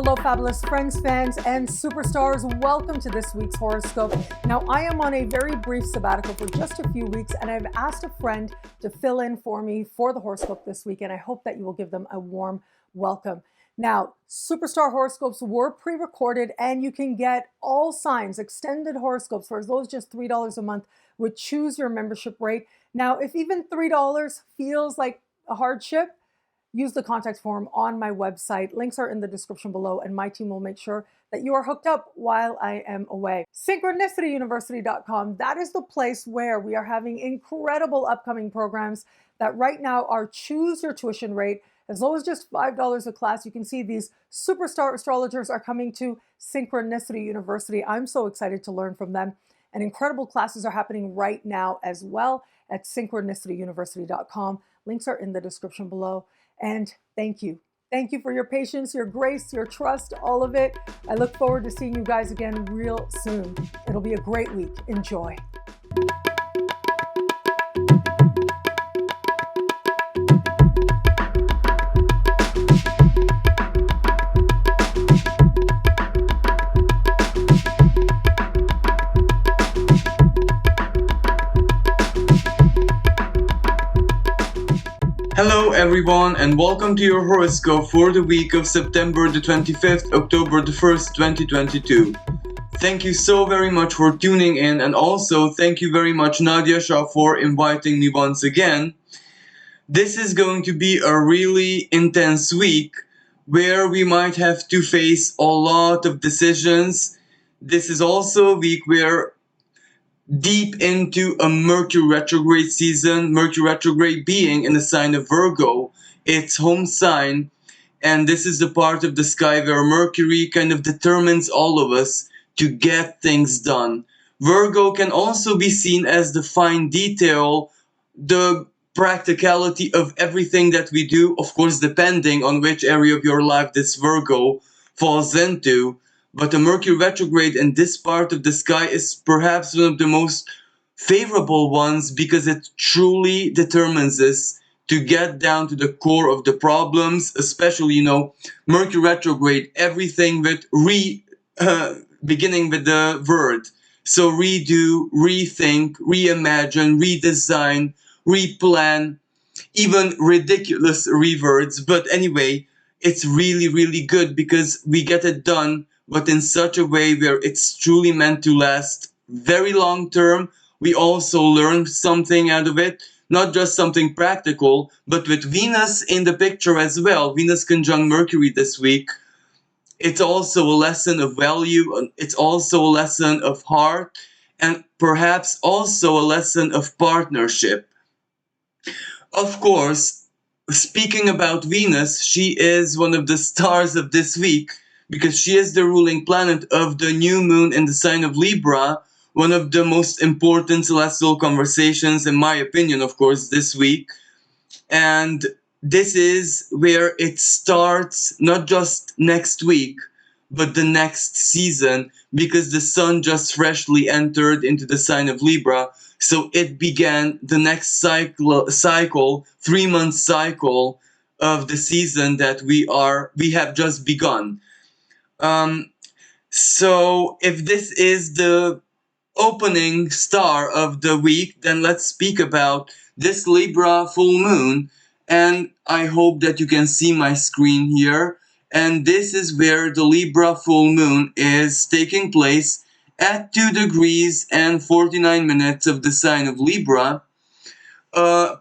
Hello, fabulous friends, fans, and superstars. Welcome to this week's horoscope. Now, I am on a very brief sabbatical for just a few weeks, and I've asked a friend to fill in for me for the horoscope this week, and I hope that you will give them a warm welcome. Now, superstar horoscopes were pre-recorded, and you can get all signs, extended horoscopes for as low as just $3 a month with choose your membership rate. Now, if even $3 feels like a hardship, use the contact form on my website. Links are in the description below, and my team will make sure that you are hooked up while I am away. Synchronicityuniversity.com, that is the place where we are having incredible upcoming programs that right now are choose your tuition rate as low as just $5 a class. You can see these superstar astrologers are coming to Synchronicity University. I'm so excited to learn from them. And incredible classes are happening right now as well at synchronicityuniversity.com. Links are in the description below. And thank you. Thank you for your patience, your grace, your trust, all of it. I look forward to seeing you guys again real soon. It'll be a great week. Enjoy. Hello everyone, and welcome to your horoscope for the week of September the 25th, October the 1st, 2022. Thank you so very much for tuning in, and also thank you very much Nadiya, Shah, for inviting me once again. This is going to be a really intense week where we might have to face a lot of decisions. This is also a week where deep into a Mercury retrograde season, Mercury retrograde being in the sign of Virgo, its home sign, and this is the part of the sky where Mercury kind of determines all of us to get things done. Virgo can also be seen as the fine detail, the practicality of everything that we do, of course depending on which area of your life this Virgo falls into. But the Mercury retrograde in this part of the sky is perhaps one of the most favorable ones because it truly determines us to get down to the core of the problems, especially, Mercury retrograde, everything with beginning with the word. So redo, rethink, reimagine, redesign, replan, even ridiculous rewords. But anyway, it's really, really good because we get it done, but in such a way where it's truly meant to last very long term. We also learn something out of it, not just something practical, but with Venus in the picture as well, Venus conjunct Mercury this week, it's also a lesson of value, it's also a lesson of heart, and perhaps also a lesson of partnership. Of course, speaking about Venus, she is one of the stars of this week, because she is the ruling planet of the new moon in the sign of Libra, one of the most important celestial conversations, in my opinion, of course, this week. And this is where it starts, not just next week, but the next season, because the sun just freshly entered into the sign of Libra. So it began the next cycle 3-month cycle of the season that we have just begun. So if this is the opening star of the week, then let's speak about this Libra full moon. And I hope that you can see my screen here. And this is where the Libra full moon is taking place at 2 degrees and 49 minutes of the sign of Libra.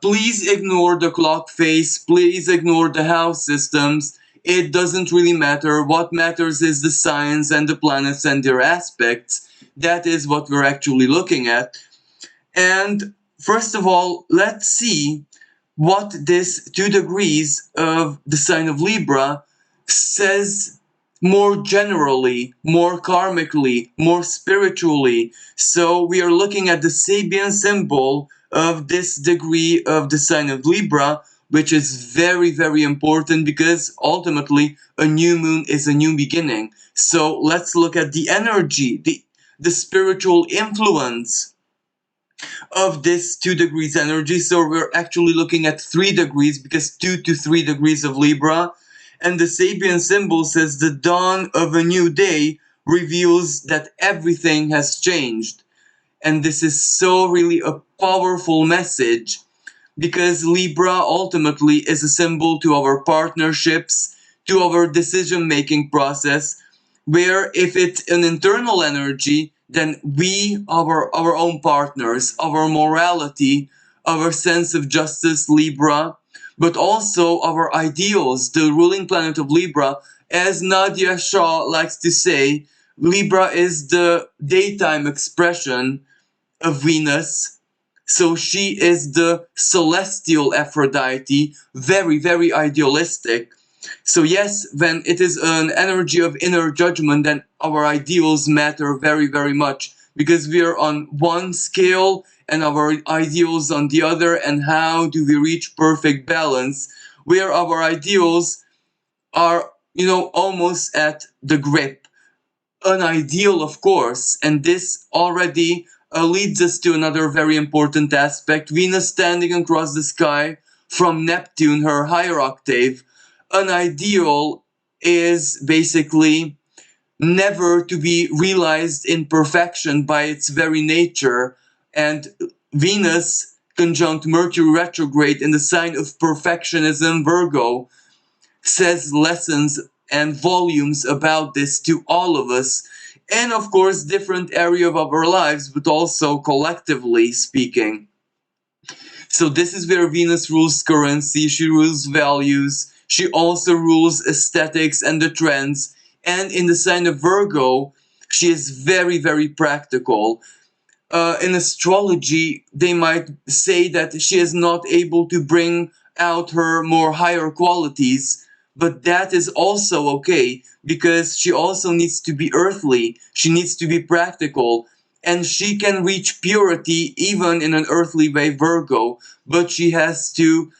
Please ignore the clock face. Please ignore the house systems. It doesn't really matter. What matters is the science and the planets and their aspects. That is what we're actually looking at. And first of all, let's see what this 2 degrees of the sign of Libra says more generally, more karmically, more spiritually. So we are looking at the Sabian symbol of this degree of the sign of Libra, which is very, very important because ultimately a new moon is a new beginning. So let's look at the energy, the spiritual influence of this 2 degrees energy. So we're actually looking at 3 degrees because 2 to 3 degrees of Libra. And the Sabian symbol says the dawn of a new day reveals that everything has changed. And this is so really a powerful message, because Libra ultimately is a symbol to our partnerships, to our decision-making process, where if it's an internal energy, then we are our own partners, our morality, our sense of justice, Libra, but also our ideals, the ruling planet of Libra. As Nadiya Shah likes to say, Libra is the daytime expression of Venus. So she is the celestial Aphrodite, very, very idealistic. So yes, when it is an energy of inner judgment, then our ideals matter very, very much, because we are on one scale and our ideals on the other, and how do we reach perfect balance where our ideals are, almost at the grip. An ideal, of course, and this already leads us to another very important aspect. Venus standing across the sky from Neptune, her higher octave. An ideal is basically never to be realized in perfection by its very nature, and Venus conjunct Mercury retrograde in the sign of perfectionism, Virgo, says lessons and volumes about this to all of us, and of course different area of our lives, but also collectively speaking. So this is where Venus rules currency, she rules values, she also rules aesthetics and the trends, and in the sign of Virgo, she is very, very practical. In astrology, they might say that she is not able to bring out her more higher qualities, but that is also okay, because she also needs to be earthly, she needs to be practical, and she can reach purity even in an earthly way, Virgo, but she has to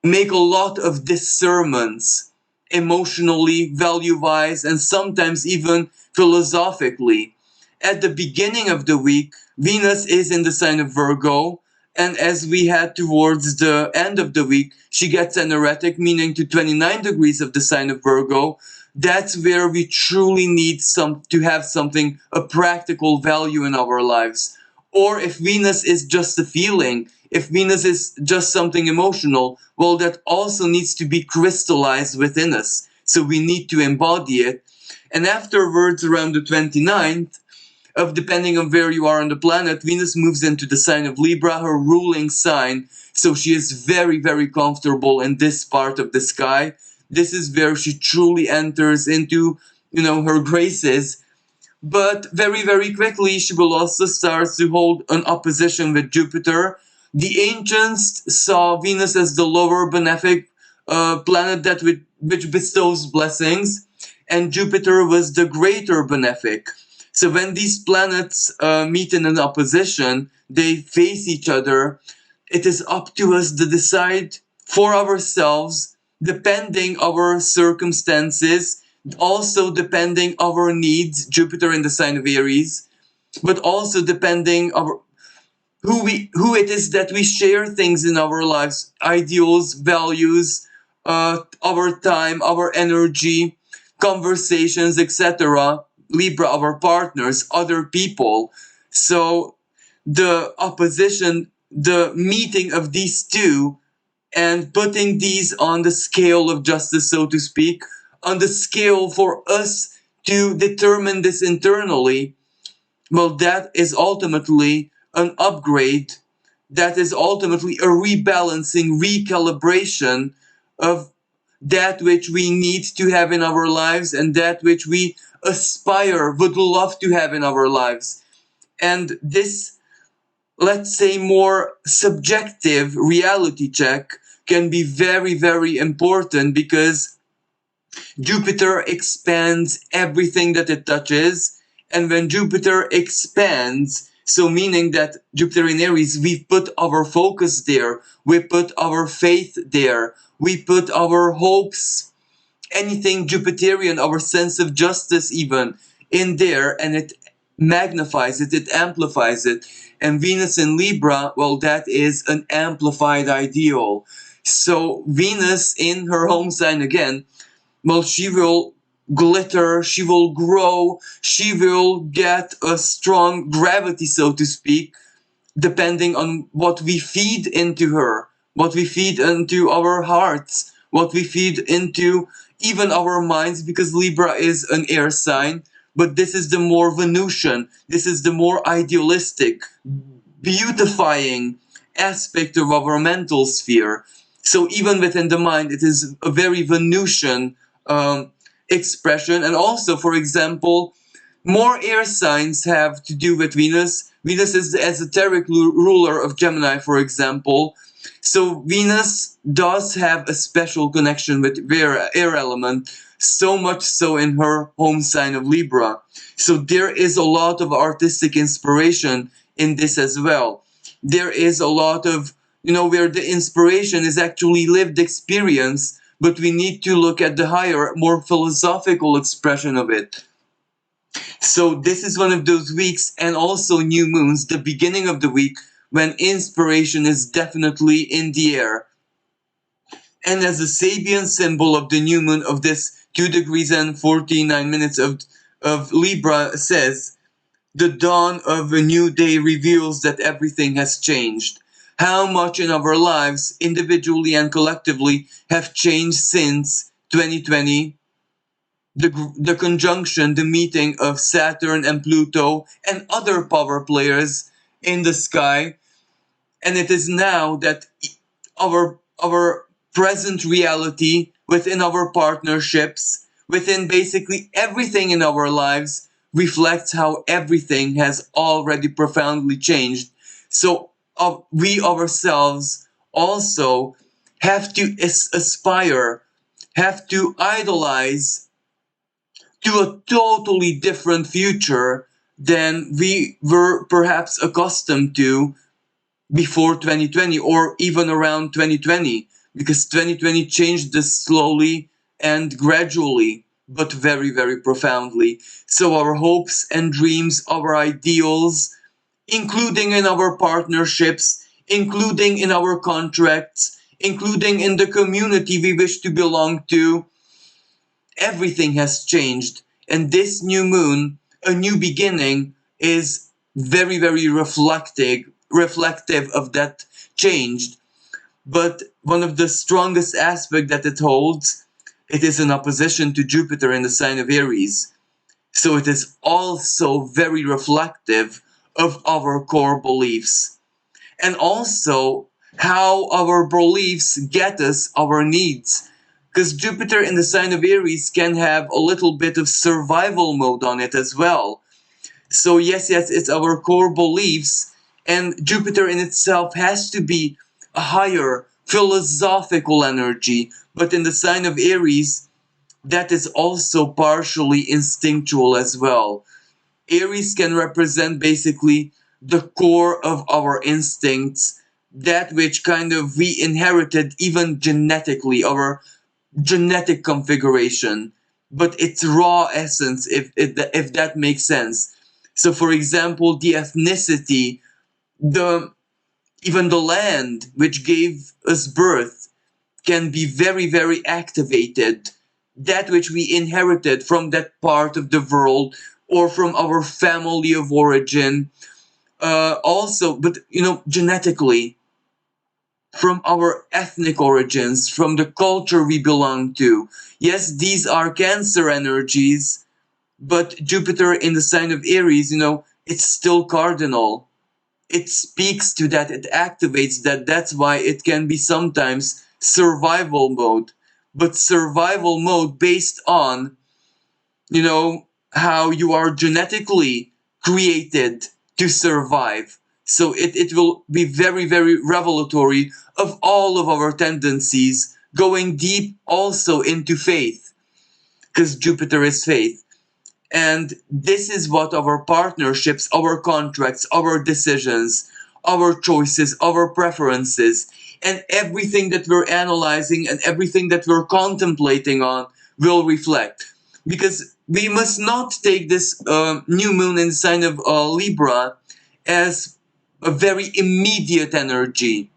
make a lot of discernments, emotionally, value-wise, and sometimes even philosophically. At the beginning of the week, Venus is in the sign of Virgo, and as we head towards the end of the week, she gets anaretic, meaning to 29 degrees of the sign of Virgo. That's where we truly need to have something, a practical value in our lives. Or if Venus is just a feeling, if Venus is just something emotional, well, that also needs to be crystallized within us. So we need to embody it. And afterwards, around the 29th, depending on where you are on the planet, Venus moves into the sign of Libra, her ruling sign. So she is very, very comfortable in this part of the sky. This is where she truly enters into, her graces. But very, very quickly, she will also start to hold an opposition with Jupiter. The ancients saw Venus as the lower benefic planet which bestows blessings, and Jupiter was the greater benefic. So when these planets meet in an opposition, they face each other. It is up to us to decide for ourselves, depending our circumstances, also depending our needs, Jupiter in the sign of Aries, but also depending our who it is that we share things in our lives, ideals, values, our time, our energy, conversations, etc. Libra, our partners, other people. So the opposition, the meeting of these two, and putting these on the scale of justice, so to speak, on the scale for us to determine this internally, well, that is ultimately an upgrade. That is ultimately a rebalancing, recalibration of that which we need to have in our lives and that which we aspire, would love to have in our lives. And this, let's say, more subjective reality check can be very, very important, because Jupiter expands everything that it touches. And when Jupiter expands, so meaning that Jupiter in Aries, we put our focus there, we put our faith there, we put our hopes, anything Jupiterian, our sense of justice even, in there, and it magnifies it, it amplifies it. And Venus in Libra, well, that is an amplified ideal. So Venus in her home sign again, well, she will glitter, she will grow, she will get a strong gravity, so to speak, depending on what we feed into her, what we feed into our hearts, what we feed into even our minds, because Libra is an air sign, but this is the more Venusian, this is the more idealistic, beautifying aspect of our mental sphere. So even within the mind, it is a very Venusian expression. And also, for example, more air signs have to do with Venus. Venus is the esoteric ruler of Gemini, for example. So Venus does have a special connection with air element, so much so in her home sign of Libra. So there is a lot of artistic inspiration in this as well. There is a lot of, where the inspiration is actually lived experience, but we need to look at the higher, more philosophical expression of it. So this is one of those weeks, and also new moons, the beginning of the week, when inspiration is definitely in the air. And as the Sabian symbol of the new moon of this 2 degrees and 49 minutes of Libra says, the dawn of a new day reveals that everything has changed. How much in our lives, individually and collectively, have changed since 2020? The conjunction, the meeting of Saturn and Pluto and other power players in the sky. And it is now that our present reality within our partnerships, within basically everything in our lives, reflects how everything has already profoundly changed. So we ourselves also have to aspire, have to idolize to a totally different future than we were perhaps accustomed to before 2020 or even around 2020, because 2020 changed this slowly and gradually, but very, very profoundly. So our hopes and dreams, our ideals, including in our partnerships, including in our contracts, including in the community we wish to belong to, everything has changed. And this new moon, a new beginning, is very, very reflective of that change. But one of the strongest aspects that it holds, it is in opposition to Jupiter in the sign of Aries. So it is also very reflective of our core beliefs. And also how our beliefs get us our needs. Because Jupiter in the sign of Aries can have a little bit of survival mode on it as well. So yes, it's our core beliefs, and Jupiter in itself has to be a higher philosophical energy, but in the sign of Aries, that is also partially instinctual as well. Aries can represent basically the core of our instincts, that which kind of we inherited even genetically, our genetic configuration, but its raw essence, if that makes sense. So, for example, the ethnicity, the even the land which gave us birth can be very, very activated. That which we inherited from that part of the world or from our family of origin, also, but genetically, from our ethnic origins, from the culture we belong to. Yes, these are Cancer energies, but Jupiter in the sign of Aries, it's still cardinal. It speaks to that, it activates that. That's why it can be sometimes survival mode, but survival mode based on, how you are genetically created to survive. So it will be very, very revelatory of all of our tendencies, going deep also into faith, because Jupiter is faith. And this is what our partnerships, our contracts, our decisions, our choices, our preferences, and everything that we're analyzing and everything that we're contemplating on will reflect. Because we must not take this new moon in the sign of Libra as a very immediate energy.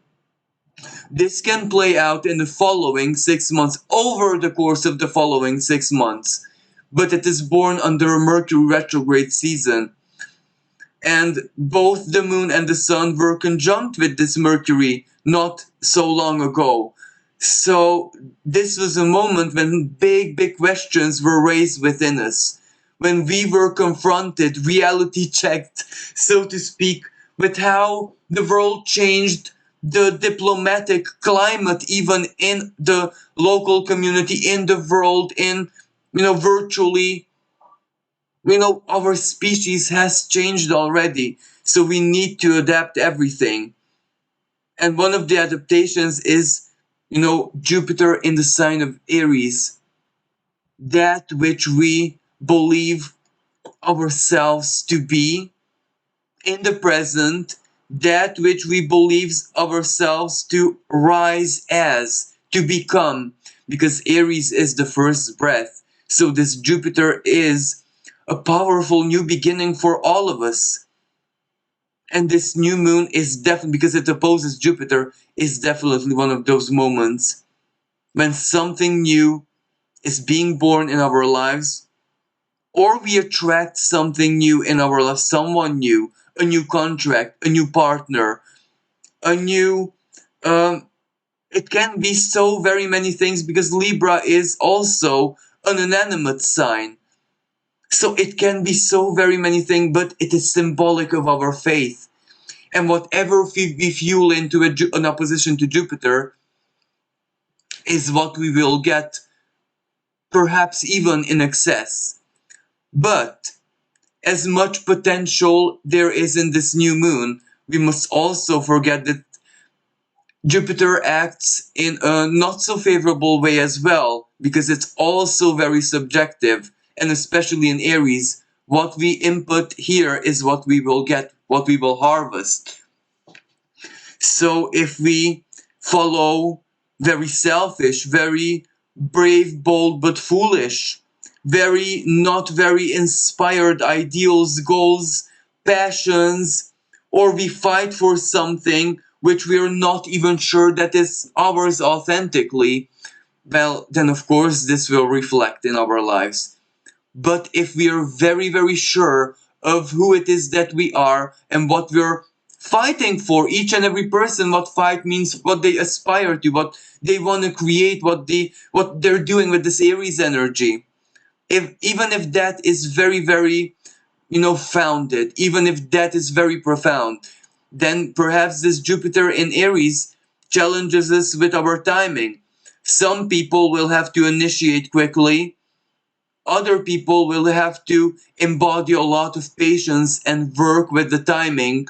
This can play out in the following 6 months, over the course of the following 6 months. But it is born under a Mercury retrograde season. And both the moon and the sun were conjunct with this Mercury not so long ago. So this was a moment when big questions were raised within us. When we were confronted, reality checked, so to speak, with how the world changed, the diplomatic climate, even in the local community, in the world, in, virtually, our species has changed already. So we need to adapt everything. And one of the adaptations is, Jupiter in the sign of Aries. That which we believe ourselves to be in the present, that which we believe ourselves to rise as, to become, because Aries is the first breath. So this Jupiter is a powerful new beginning for all of us. And this new moon is definitely, because it opposes Jupiter, is definitely one of those moments when something new is being born in our lives, or we attract something new in our lives, someone new, a new contract, a new partner, a new, it can be so very many things, because Libra is also an inanimate sign. So it can be so very many things, but it is symbolic of our faith. And whatever we fuel into an opposition to Jupiter is what we will get, perhaps even in excess. But as much potential there is in this new moon, we must also forget that Jupiter acts in a not so favorable way as well, because it's also very subjective, and especially in Aries, what we input here is what we will get, what we will harvest. So if we follow very selfish, very brave, bold, but foolish, not very inspired ideals, goals, passions, or we fight for something which we are not even sure that is ours authentically, well, then of course this will reflect in our lives. But if we are very sure of who it is that we are and what we're fighting for, each and every person, what fight means, what they aspire to, what they want to create, what they're doing with this Aries energy, even if that is very founded, even if that is very profound, then perhaps this Jupiter in Aries challenges us with our timing. Some people will have to initiate quickly. Other people will have to embody a lot of patience and work with the timing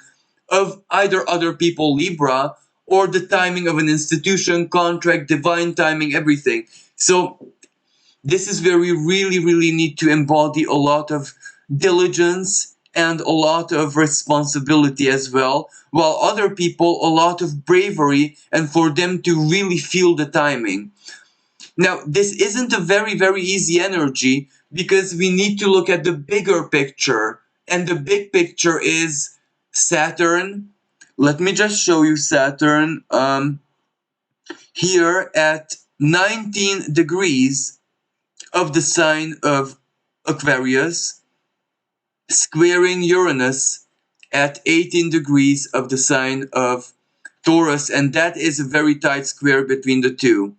of either other people, Libra, or the timing of an institution, contract, divine timing, everything. So this is where we really need to embody a lot of diligence and a lot of responsibility as well, while other people a lot of bravery, and for them to really feel the timing. Now, this isn't a very easy energy, because we need to look at the bigger picture, and the big picture is Saturn. Let me just show you Saturn here at 19 degrees of the sign of Aquarius, squaring Uranus at 18 degrees of the sign of Taurus, and that is a very tight square between the two.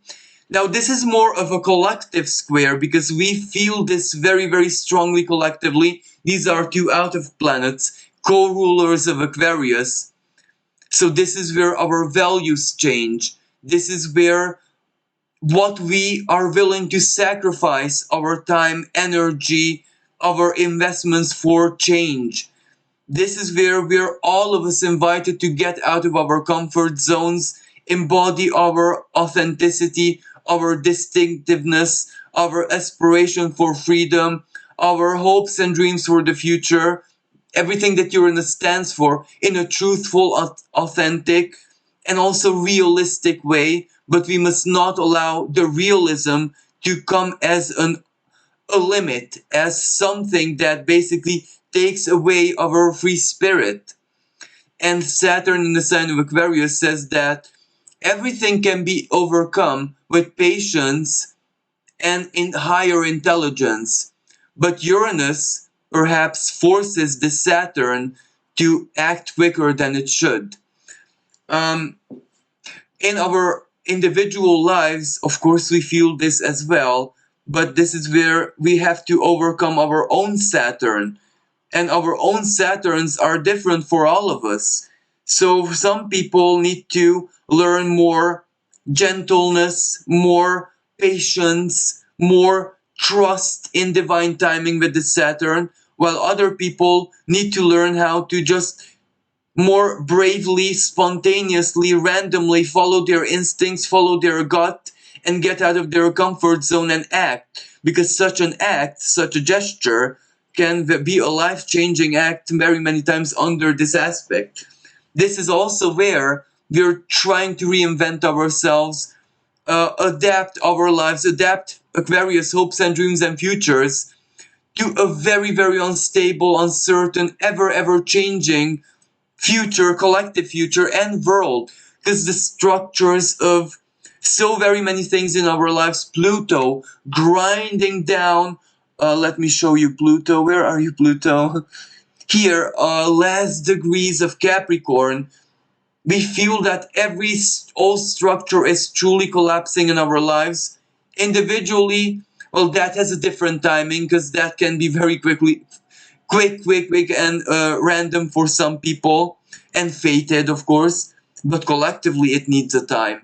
Now, this is more of a collective square, because we feel this very strongly collectively. These are two out of planets, co-rulers of Aquarius. So this is where our values change. This is where what we are willing to sacrifice our time, energy, our investments for change. This is where we're all of us invited to get out of our comfort zones, embody our authenticity, our distinctiveness, our aspiration for freedom, our hopes and dreams for the future, everything that Uranus stands for, in a truthful, authentic, and also realistic way. But we must not allow the realism to come as a limit, as something that basically takes away our free spirit. And Saturn in the sign of Aquarius says that Everything can be overcome with patience and in higher intelligence. But Uranus perhaps forces the Saturn to act quicker than it should. Um, in our individual lives, of course, we feel this as well, but this is where we have to overcome our own Saturn. And our own Saturns are different for all of us. So some people need to learn more gentleness, more patience, more trust in divine timing with the Saturn, while other people need to learn how to just more bravely, spontaneously, randomly follow their instincts, follow their gut, and get out of their comfort zone and act. Because such an act, such a gesture, can be a life changing act very many times under this aspect. This is also where we're trying to reinvent ourselves, adapt our lives, adapt Aquarius hopes and dreams and futures to a very, very unstable, uncertain, ever changing future, collective future, and world. Because the structures of so very many things in our lives, Pluto grinding down. Let me show you Pluto. Where are you, Pluto? Here, last degrees of Capricorn. We feel that every old structure is truly collapsing in our lives. Individually, well, that has a different timing because that can be very quick, and random for some people, and fated, of course. But collectively, it needs a time.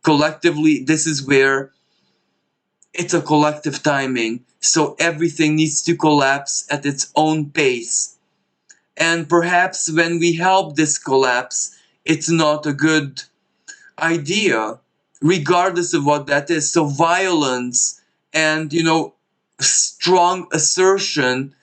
Collectively, this is where it's a collective timing. So everything needs to collapse at its own pace. And perhaps when we help this collapse, it's not a good idea, regardless of what that is. So violence and, strong assertion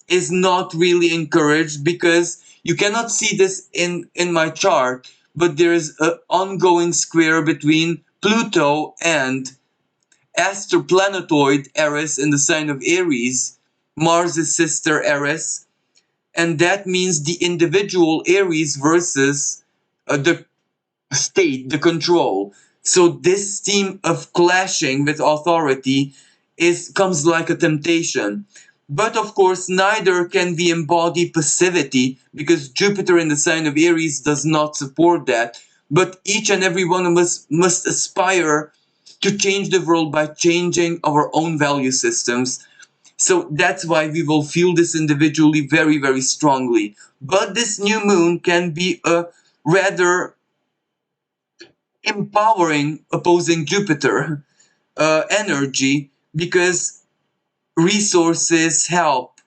is not really encouraged, because you cannot see this in my chart, but there is an ongoing square between Pluto and astroplanetoid Eris in the sign of Aries, Mars' sister Eris, and that means the individual Aries versus the state, the control. So this theme of clashing with authority comes like a temptation. But of course, neither can we embody passivity, because Jupiter in the sign of Aries does not support that. But each and every one of us must aspire to change the world by changing our own value systems. So that's why we will feel this individually very, very strongly. But this new moon can be a rather empowering opposing Jupiter energy, because resources, help,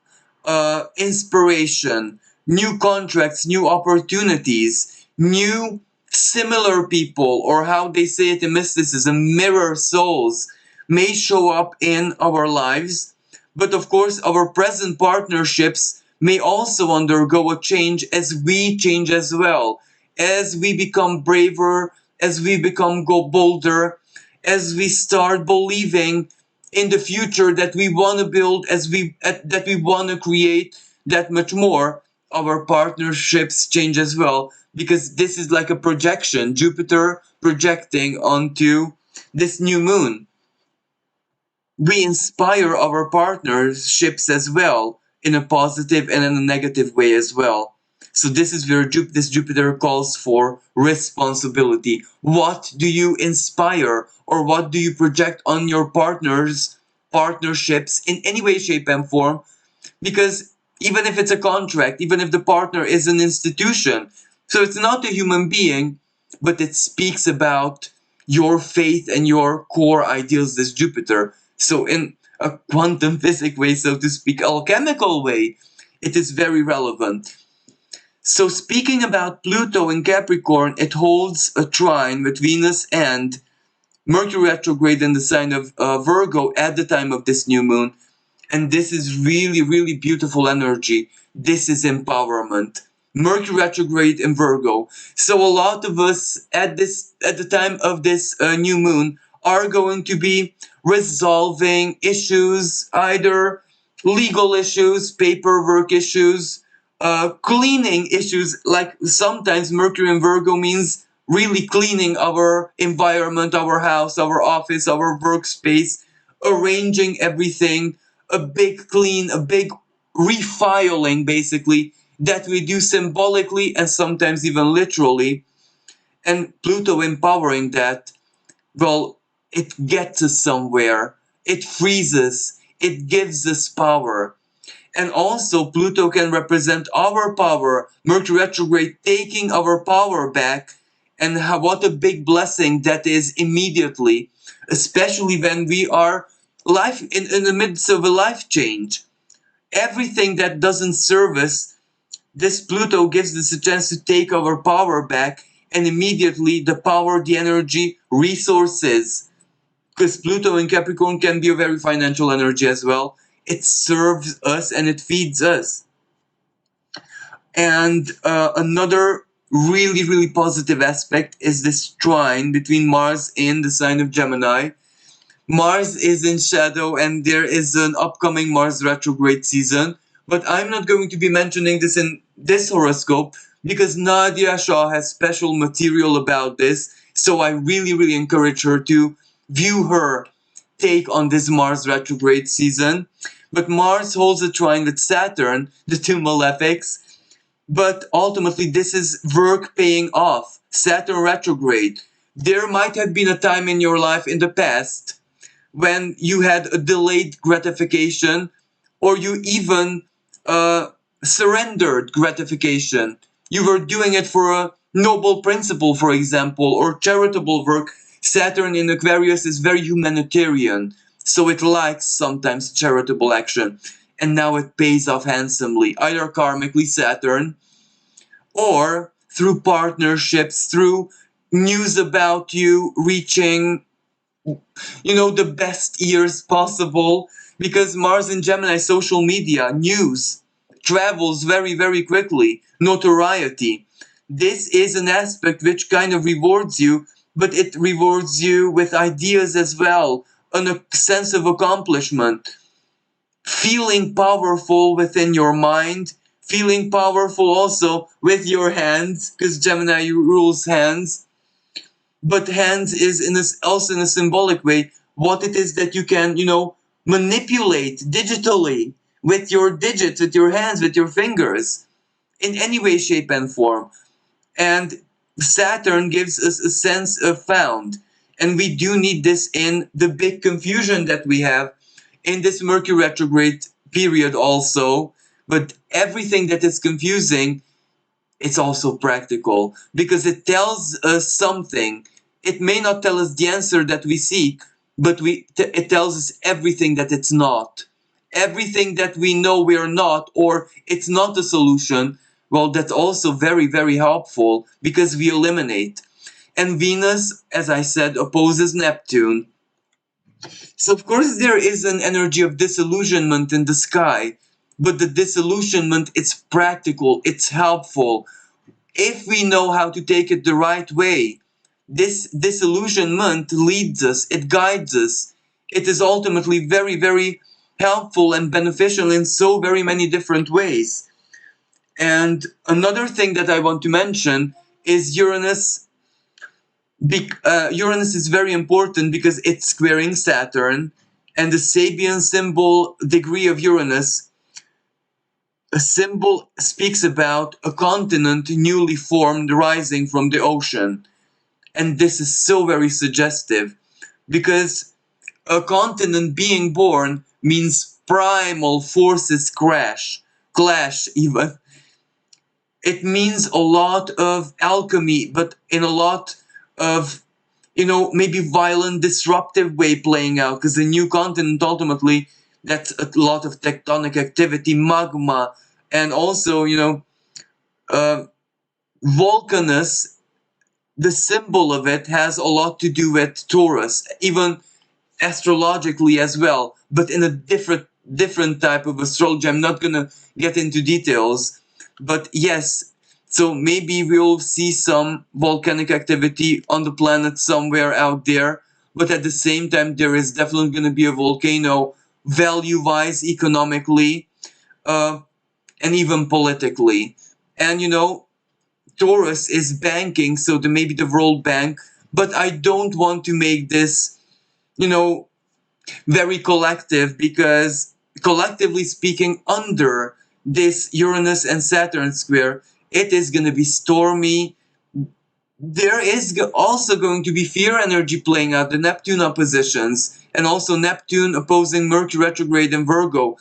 inspiration, new contracts, new opportunities, new similar people, or how they say it in mysticism, mirror souls, may show up in our lives. But of course, our present partnerships may also undergo a change as we change as well, as we become braver, as we become bolder, as we start believing in the future that we want to build, that we want to create that much more. Our partnerships change as well, because this is like a projection, Jupiter projecting onto this new moon. We inspire our partnerships as well, in a positive and in a negative way as well. So this is where this Jupiter calls for responsibility. What do you inspire, or what do you project on your partnerships in any way, shape, and form? Because even if it's a contract, even if the partner is an institution, so it's not a human being, but it speaks about your faith and your core ideals, this Jupiter. So in a quantum physics way, so to speak, alchemical way, it is very relevant. So speaking about Pluto in Capricorn, it holds a trine with Venus and Mercury retrograde in the sign of Virgo at the time of this new moon. And this is really, really beautiful energy. This is empowerment. Mercury retrograde in Virgo. So a lot of us at the time of this new moon are going to be resolving issues, either legal issues, paperwork issues, cleaning issues. Like sometimes Mercury in Virgo means really cleaning our environment, our house, our office, our workspace, arranging everything, a big clean, a big refiling basically that we do symbolically and sometimes even literally. And Pluto empowering that, well, it gets us somewhere. It frees us. It gives us power. And also, Pluto can represent our power. Mercury retrograde taking our power back. And what a big blessing that is immediately, especially when we are in the midst of a life change. Everything that doesn't serve us, this Pluto gives us a chance to take our power back, and immediately the power, the energy, resources, because Pluto in Capricorn can be a very financial energy as well. It serves us and it feeds us. And another really, really positive aspect is this trine between Mars in the sign of Gemini. Mars is in shadow and there is an upcoming Mars retrograde season. But I'm not going to be mentioning this in this horoscope because Nadiya Shah has special material about this. So I really, really encourage her to view her take on this Mars retrograde season. But Mars holds a trine with Saturn, the two malefics. But ultimately, this is work paying off. Saturn retrograde. There might have been a time in your life in the past when you had a delayed gratification or you even surrendered gratification. You were doing it for a noble principle, for example, or charitable work. Saturn in Aquarius is very humanitarian, so it likes sometimes charitable action. And now it pays off handsomely, either karmically, Saturn, or through partnerships, through news about you reaching the best ears possible, because Mars in Gemini, social media, news, travels very, very quickly, notoriety. This is an aspect which kind of rewards you, but it rewards you with ideas as well, and a sense of accomplishment. Feeling powerful within your mind, feeling powerful also with your hands, because Gemini rules hands. But hands is also in a symbolic way what it is that you can, manipulate digitally with your digits, with your hands, with your fingers, in any way, shape, and form. And Saturn gives us a sense of found. And we do need this in the big confusion that we have in this Mercury retrograde period also. But everything that is confusing, it's also practical because it tells us something. It may not tell us the answer that we seek, but it tells us everything that it's not. Everything that we know we are not, or it's not a solution, well, that's also very, very helpful because we eliminate. And Venus, as I said, opposes Neptune. So, of course, there is an energy of disillusionment in the sky, but the disillusionment, it's practical, it's helpful. If we know how to take it the right way, this disillusionment leads us, it guides us. It is ultimately very, very helpful and beneficial in so very many different ways. And another thing that I want to mention is Uranus. Uranus is very important because it's squaring Saturn, and the Sabian symbol degree of Uranus, a symbol speaks about a continent newly formed rising from the ocean. And this is so very suggestive because a continent being born means primal forces clash even. It means a lot of alchemy, but in a lot of, maybe violent, disruptive way playing out, because the new continent ultimately, that's a lot of tectonic activity, magma, and also, Vulcanus, the symbol of it has a lot to do with Taurus, even astrologically as well, but in a different type of astrology. I'm not gonna get into details, but yes, so maybe we'll see some volcanic activity on the planet somewhere out there, but at the same time, there is definitely gonna be a volcano value-wise, economically, and even politically. And Taurus is banking, so maybe the World Bank. But I don't want to make this, very collective, because collectively speaking, under this Uranus and Saturn square, it is going to be stormy. There is also going to be fear energy playing out, the Neptune oppositions, and also Neptune opposing Mercury retrograde in Virgo.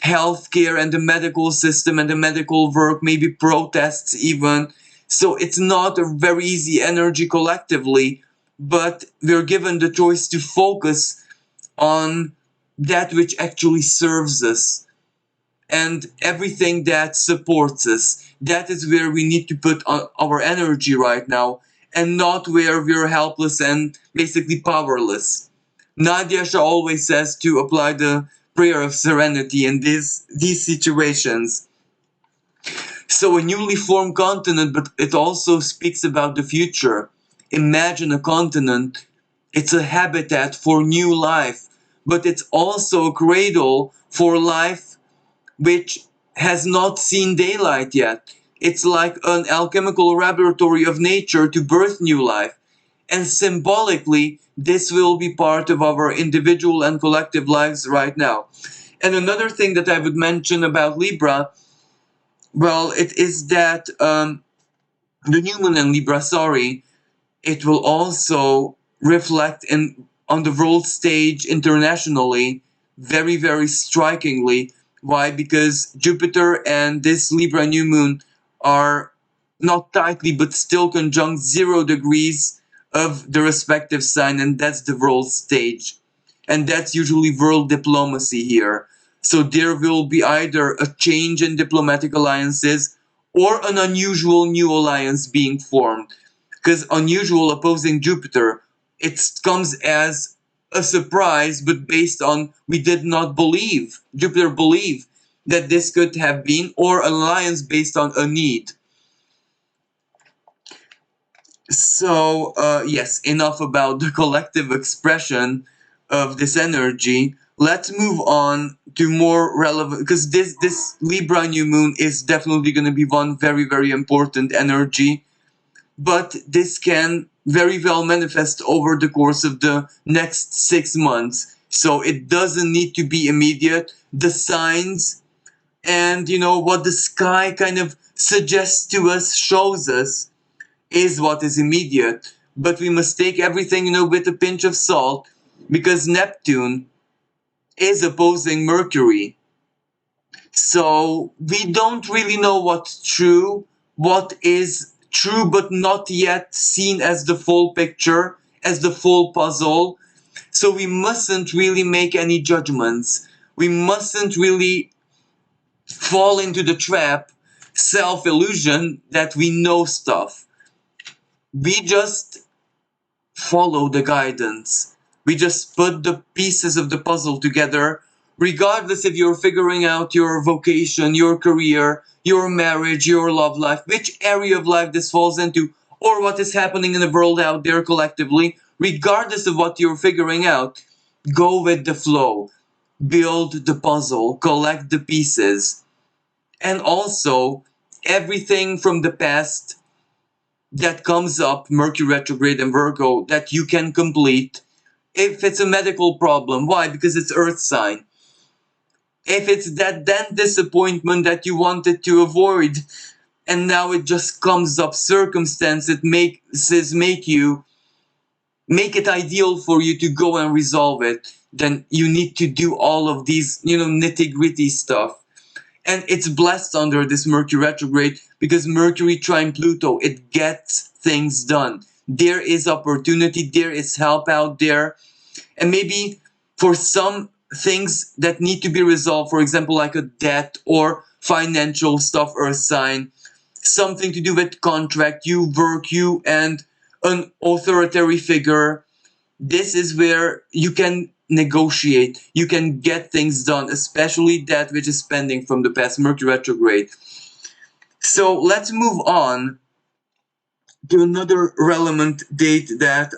Healthcare and the medical system and the medical work, maybe protests even. So it's not a very easy energy collectively, but we're given the choice to focus on that which actually serves us and everything that supports us. That is where we need to put our energy right now, and not where we're helpless and basically powerless. Nadiya Shah always says to apply the prayer of serenity in these situations. So a newly formed continent, but it also speaks about the future. Imagine a continent. It's a habitat for new life, but it's also a cradle for life which has not seen daylight yet. It's like an alchemical laboratory of nature to birth new life. And symbolically, this will be part of our individual and collective lives right now. And another thing that I would mention about Libra, well, it is that the new moon in Libra, it will also reflect on the world stage internationally very, very strikingly. Why? Because Jupiter and this Libra new moon are not tightly, but still conjunct 0 degrees of the respective sign, and that's the world stage. And that's usually world diplomacy here. So there will be either a change in diplomatic alliances or an unusual new alliance being formed. Because unusual opposing Jupiter, it comes as a surprise, but based on we did not believe, Jupiter believed that this could have been, or alliance based on a need. So, yes, enough about the collective expression of this energy. Let's move on to more relevant, because this Libra new moon is definitely going to be one very, very important energy. But this can very well manifest over the course of the next 6 months. So it doesn't need to be immediate. The signs and what the sky kind of suggests to us, shows us, is what is immediate. But we must take everything with a pinch of salt, because Neptune is opposing Mercury. So we don't really know what's true, what is true but not yet seen as the full picture, as the full puzzle. So we mustn't really make any judgments. We mustn't really fall into the trap, self-illusion, that we know stuff. We just follow the guidance. We just put the pieces of the puzzle together, regardless if you're figuring out your vocation, your career, your marriage, your love life, which area of life this falls into, or what is happening in the world out there collectively. Regardless of what you're figuring out, go with the flow. Build the puzzle, collect the pieces. And also, everything from the past that comes up, Mercury retrograde and Virgo, that you can complete. If it's a medical problem, why? Because it's Earth sign. If it's that dentist appointment that you wanted to avoid, and now it just comes up, circumstance, it make it ideal for you to go and resolve it, then you need to do all of these, nitty-gritty stuff. And it's blessed under this Mercury retrograde, because Mercury trine Pluto, it gets things done. There is opportunity, there is help out there. And maybe for some things that need to be resolved, for example, like a debt or financial stuff, Earth sign, something to do with contract, you and an authoritarian figure, this is where you can negotiate, you can get things done, especially that which is pending from the past, Mercury retrograde. So let's move on to another relevant date that,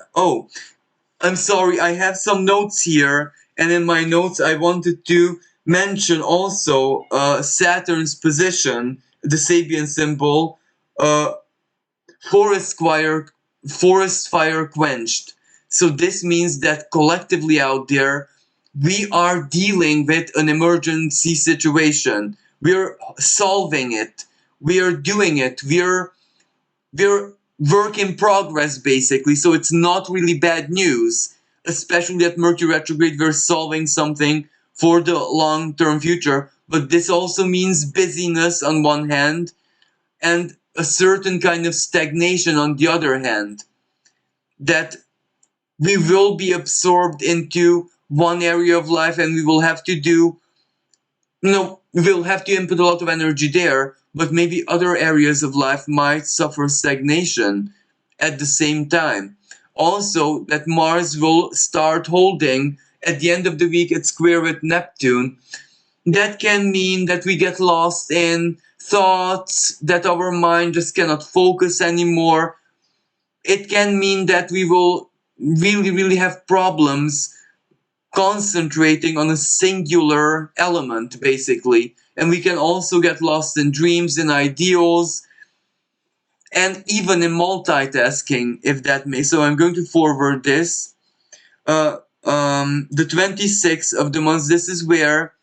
I'm sorry, I have some notes here, and in my notes I wanted to mention also Saturn's position, the Sabian symbol, forest fire, forest fire quenched. So this means that collectively out there, we are dealing with an emergency situation. We're solving it. We are doing it. We're work in progress basically. So it's not really bad news, especially at Mercury retrograde. We're solving something for the long-term future. But this also means busyness on one hand and a certain kind of stagnation on the other hand, that we will be absorbed into one area of life and we will have to do, we will have to input a lot of energy there, but maybe other areas of life might suffer stagnation at the same time. Also, that Mars will start holding at the end of the week its square with Neptune. That can mean that we get lost in thoughts, that our mind just cannot focus anymore. It can mean that we will really, really have problems concentrating on a singular element, basically. And we can also get lost in dreams and ideals, and even in multitasking, if that may. So I'm going to forward this. The 26th of the month, this is where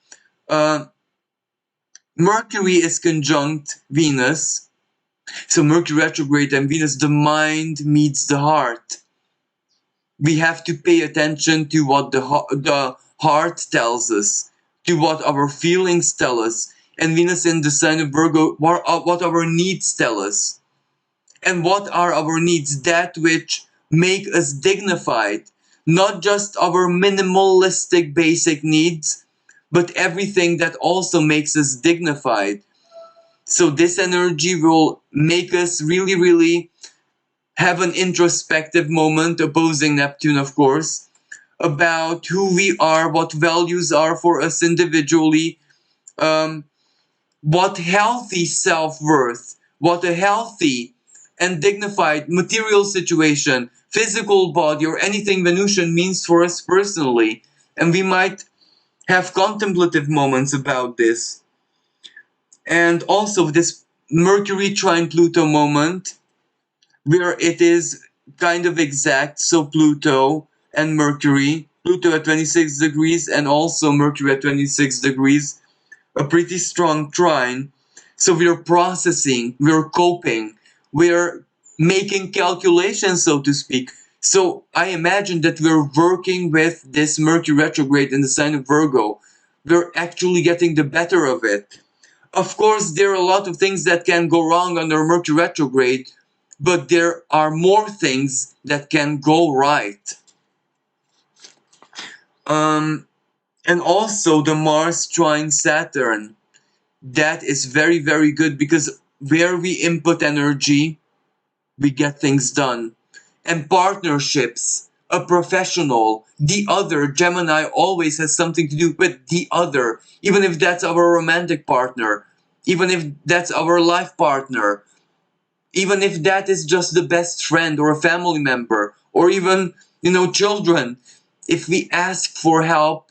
Mercury is conjunct Venus. So Mercury retrograde and Venus, the mind meets the heart. We have to pay attention to what the heart tells us, to what our feelings tell us. And Venus in the sign of Virgo, what our needs tell us. And what are our needs? That which make us dignified. Not just our minimalistic basic needs, but everything that also makes us dignified. So this energy will make us really, really have an introspective moment, opposing Neptune, of course, about who we are, what values are for us individually, what healthy self-worth, what a healthy and dignified material situation, physical body, or anything Venusian means for us personally. And we might have contemplative moments about this. And also this Mercury trine Pluto moment, where it is kind of exact. So Pluto and Mercury, Pluto at 26 degrees and also Mercury at 26 degrees, a pretty strong trine. So we're processing, we're coping, we're making calculations, so to speak. So I imagine that we're working with this Mercury retrograde in the sign of Virgo. We're actually getting the better of it. Of course, there are a lot of things that can go wrong under Mercury retrograde, but there are more things that can go right. And also the Mars trine Saturn. That is very, very good, because where we input energy, we get things done. And partnerships, a professional, the other, Gemini always has something to do with the other, even if that's our romantic partner, even if that's our life partner, even if that is just the best friend or a family member, or even, children. If we ask for help,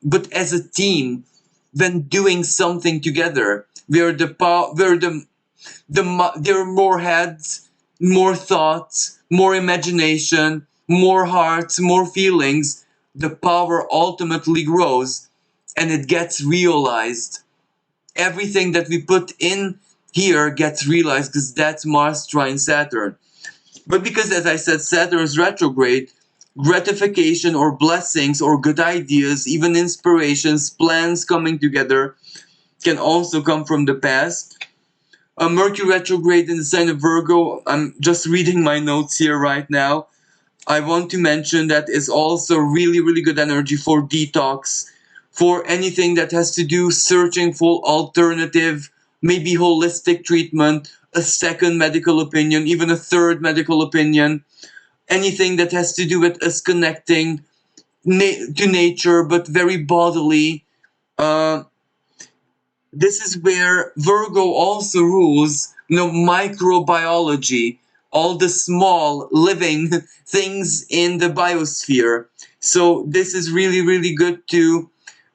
but as a team, when doing something together, there are more heads, more thoughts, more imagination, more hearts, more feelings. The power ultimately grows and it gets realized. Everything that we put in here gets realized, because that's Mars trine Saturn. But because, as I said, Saturn is retrograde, gratification or blessings or good ideas, even inspirations, plans coming together can also come from the past. A Mercury retrograde in the sign of Virgo, I'm just reading my notes here right now. I want to mention that is also really, really good energy for detox, for anything that has to do searching for alternative, maybe holistic treatment, a second medical opinion, even a third medical opinion, anything that has to do with us connecting to nature, but very bodily. This is where Virgo also rules, microbiology, all the small living things in the biosphere. So this is really, really good to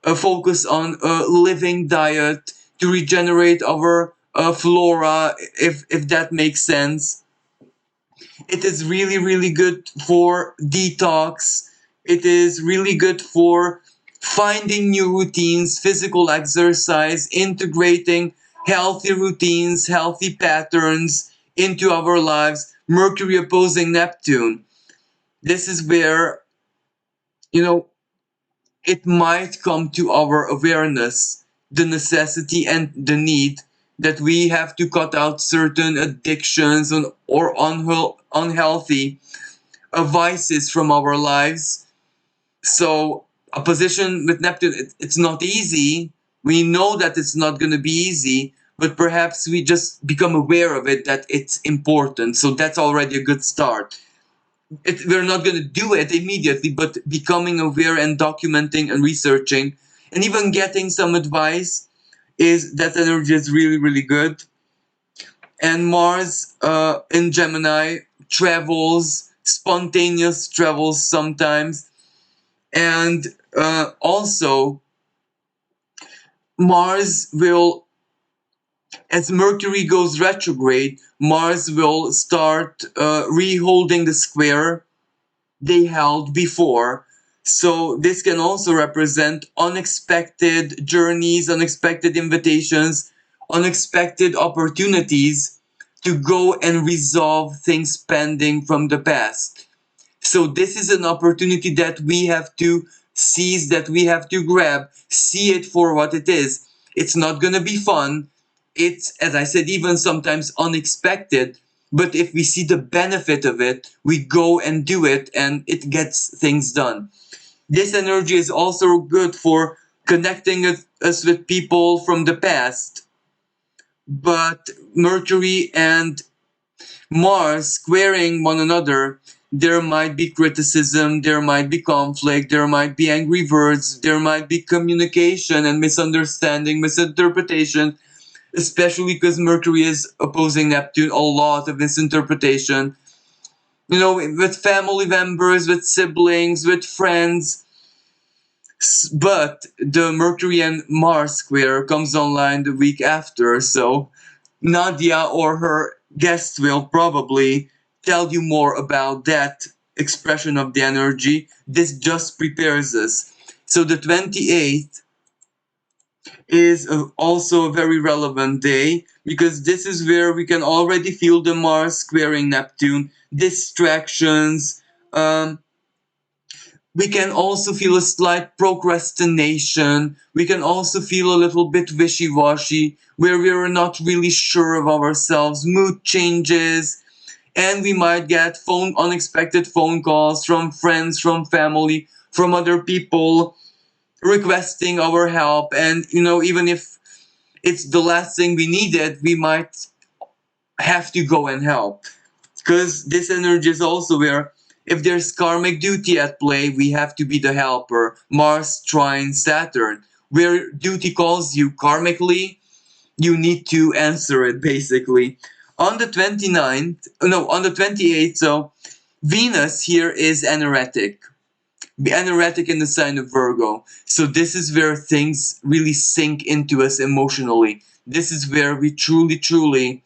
focus on a living diet, to regenerate our flora, if that makes sense. It is really, really good for detox. It is really good for finding new routines, physical exercise, integrating healthy routines, healthy patterns into our lives. Mercury opposing Neptune. This is where, you know, it might come to our awareness the necessity and the need that we have to cut out certain addictions or unhealthy vices from our lives. So a position with Neptune, it's not easy. We know that it's not going to be easy, but perhaps we just become aware of it, that it's important. So that's already a good start. We're not going to do it immediately, but becoming aware and documenting and researching and even getting some advice, is that energy is really, really good. And Mars in Gemini travels, spontaneous travels sometimes. And also, Mars will, as Mercury goes retrograde, Mars will start reholding the square they held before. So this can also represent unexpected journeys, unexpected invitations, unexpected opportunities to go and resolve things pending from the past. So this is an opportunity that we have to seize, that we have to grab, see it for what it is. It's not going to be fun. It's, as I said, even sometimes unexpected. But if we see the benefit of it, we go and do it and it gets things done. This energy is also good for connecting us with people from the past. But Mercury and Mars squaring one another, there might be criticism, there might be conflict, there might be angry words, there might be communication and misunderstanding, misinterpretation, especially because Mercury is opposing Neptune, a lot of misinterpretation. You know, with family members, with siblings, with friends. But the Mercury and Mars square comes online the week after, so Nadiya or her guest will probably tell you more about that expression of the energy. This just prepares us. So the 28th is also a very relevant day, because this is where we can already feel the Mars squaring Neptune, distractions. We can also feel a slight procrastination. We can also feel a little bit wishy-washy, where we're not really sure of ourselves, mood changes, and we might get unexpected phone calls from friends, from family, from other people requesting our help. And even if it's the last thing we needed, we might have to go and help, because this energy is also where, if there's karmic duty at play, we have to be the helper. Mars trine Saturn, where duty calls you karmically, you need to answer it, basically. On the 29th, no, on the 28th, so Venus here is anoretic. Be anoretic in the sign of Virgo. So this is where things really sink into us emotionally. This is where we truly, truly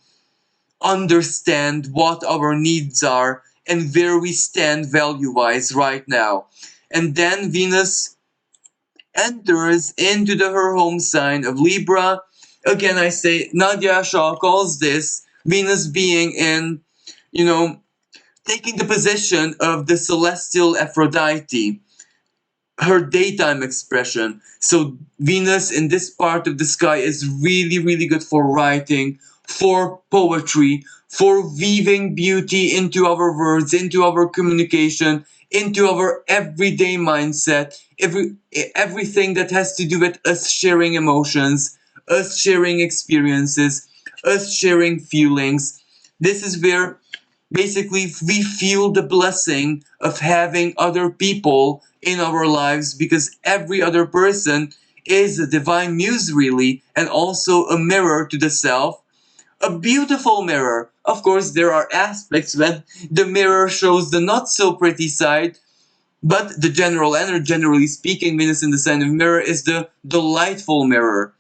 understand what our needs are and where we stand value-wise right now. And then Venus enters into her home sign of Libra. Again, I say, Nadiya Shah calls this Venus being in, taking the position of the celestial Aphrodite, her daytime expression. So Venus in this part of the sky is really, really good for writing, for poetry, for weaving beauty into our words, into our communication, into our everyday mindset, everything that has to do with us sharing emotions, us sharing experiences, us sharing feelings. This is where basically we feel the blessing of having other people in our lives, because every other person is a divine muse, really, and also a mirror to the self, a beautiful mirror. Of course, there are aspects when the mirror shows the not so pretty side, but the general energy, generally speaking, Venus in the sign of mirror is the delightful mirror.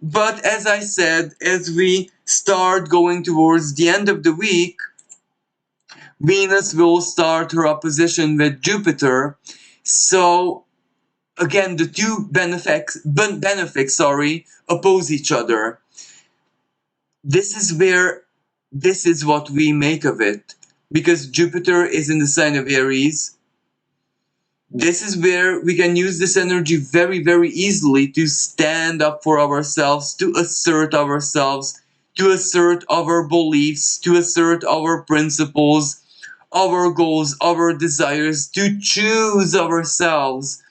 But as I said, as we start going towards the end of the week, Venus will start her opposition with Jupiter. So again, the two benefics oppose each other. This is what we make of it. Because Jupiter is in the sign of Aries, this is where we can use this energy very, very easily to stand up for ourselves, to assert ourselves, to assert our beliefs, to assert our principles, our goals, our desires, to choose ourselves.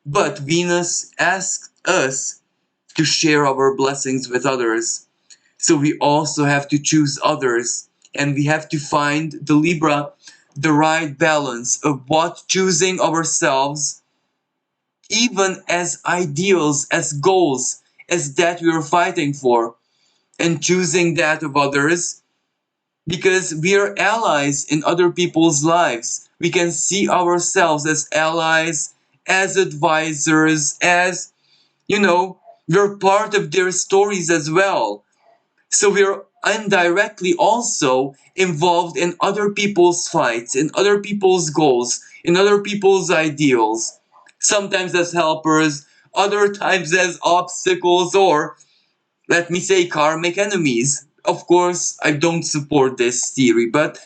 But Venus asks us to share our blessings with others. So we also have to choose others, and we have to find the Libra the right balance of what choosing ourselves, even as ideals, as goals, as that we are fighting for, and choosing that of others, because we are allies in other people's lives. We can see ourselves as allies, as advisors, as, we're part of their stories as well. So we're indirectly also involved in other people's fights, in other people's goals, in other people's ideals. Sometimes as helpers, other times as obstacles, or let me say karmic enemies. Of course, I don't support this theory, but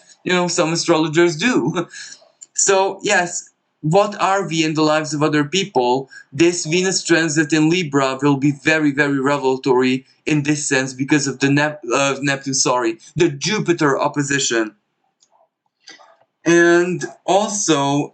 some astrologers do. So, yes, what are we in the lives of other people? This Venus transit in Libra will be very, very revelatory in this sense because of the the Jupiter opposition. And also,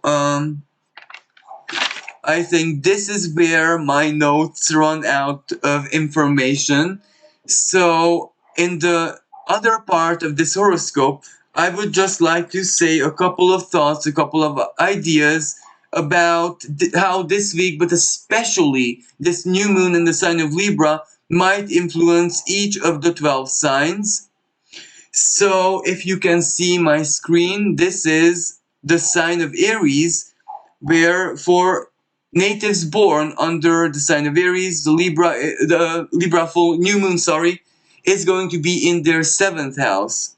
I think this is where my notes run out of information. So, in the other part of this horoscope, I would just like to say a couple of thoughts, a couple of ideas about how this week, but especially this new moon in the sign of Libra, might influence each of the 12 signs. So, if you can see my screen, this is the sign of Aries, where for natives born under the sign of Aries, the Libra full new moon, is going to be in their 7th house.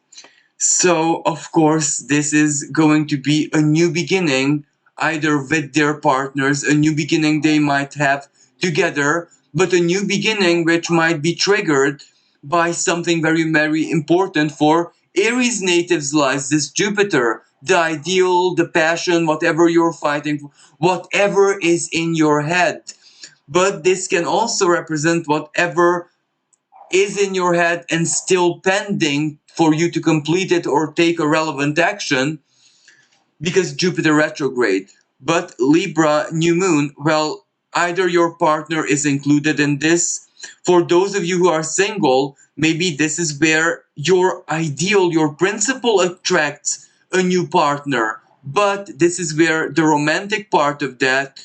So, of course, this is going to be a new beginning, either with their partners, a new beginning they might have together, but a new beginning which might be triggered by something very, very important for Aries natives' lives, this Jupiter, the ideal, the passion, whatever you're fighting for, whatever is in your head. But this can also represent whatever is in your head and still pending for you to complete it or take a relevant action, because Jupiter retrograde. But Libra new moon, well, either your partner is included in this. For those of you who are single, maybe this is where your ideal, your principle attracts a new partner. But this is where the romantic part of that,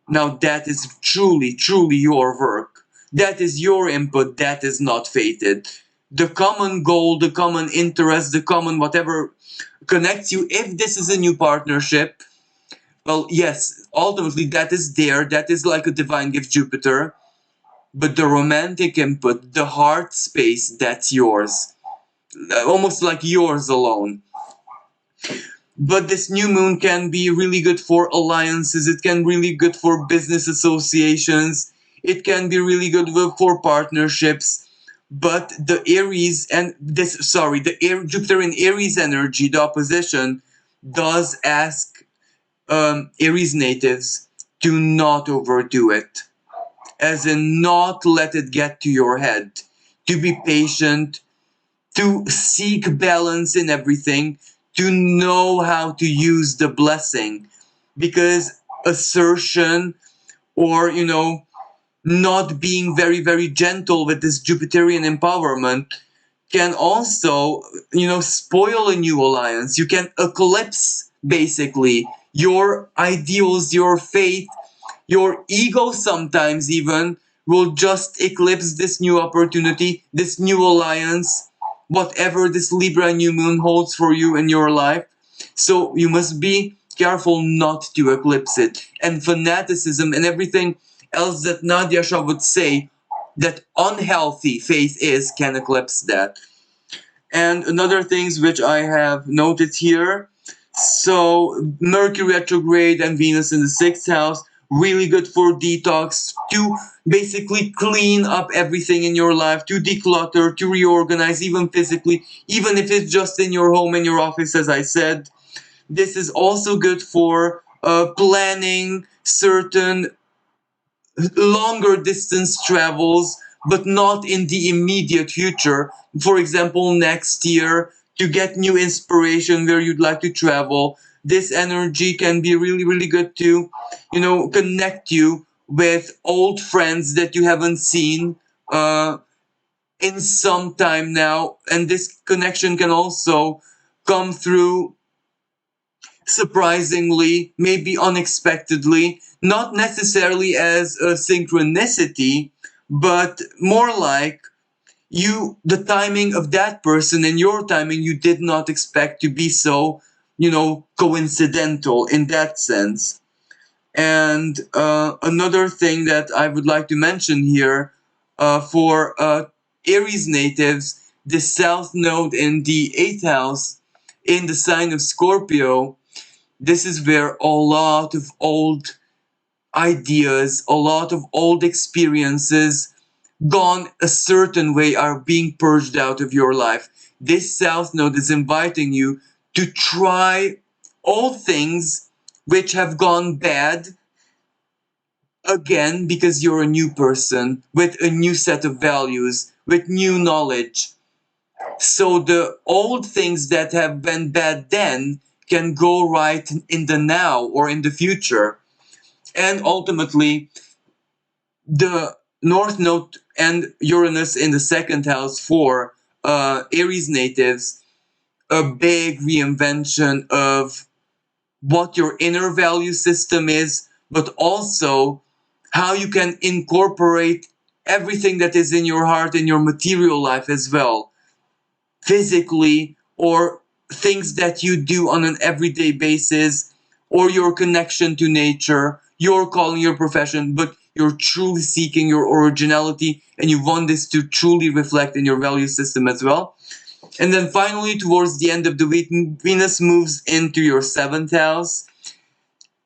now that is truly, truly your work. That is your input, that is not fated. The common goal, the common interest, the common whatever connects you, if this is a new partnership, well, yes, ultimately that is there, that is like a divine gift, Jupiter. But the romantic input, the heart space, that's yours. Almost like yours alone. But this new moon can be really good for alliances, it can be really good for business associations, it can be really good for partnerships. But the Aries and Jupiter in Aries energy, the opposition, does ask Aries natives to not overdo it. As in, not let it get to your head. To be patient, to seek balance in everything, to know how to use the blessing. Because assertion or, not being very, very gentle with this Jupiterian empowerment can also, spoil a new alliance. You can eclipse, basically, your ideals, your faith, your ego sometimes even will just eclipse this new opportunity, this new alliance, whatever this Libra new moon holds for you in your life. So you must be careful not to eclipse it. And fanaticism and everything else that Nadiya Shah would say that unhealthy faith is can eclipse that. And another things which I have noted here, so Mercury retrograde and Venus in the 6th house, really good for detox, to basically clean up everything in your life, to declutter, to reorganize, even physically, even if it's just in your home and your office, as I said. This is also good for planning certain longer distance travels, but not in the immediate future. For example, next year, to get new inspiration where you'd like to travel. This energy can be really, really good to, connect you with old friends that you haven't seen in some time now. And this connection can also come through surprisingly, maybe unexpectedly, not necessarily as a synchronicity, but more like the timing of that person and your timing you did not expect to be so, coincidental in that sense. And another thing that I would like to mention here for Aries natives, the South Node in the 8th house in the sign of Scorpio, this is where a lot of old ideas, a lot of old experiences gone a certain way are being purged out of your life. This South Node is inviting you to try all things which have gone bad again because you're a new person with a new set of values, with new knowledge. So the old things that have been bad then can go right in the now or in the future. And ultimately, the North Node and Uranus in the 2nd house for Aries natives, a big reinvention of what your inner value system is, but also how you can incorporate everything that is in your heart in your material life as well, physically, or things that you do on an everyday basis, or your connection to nature, your calling, your profession, but you're truly seeking your originality and you want this to truly reflect in your value system as well. And then finally, towards the end of the week, Venus moves into your 7th house.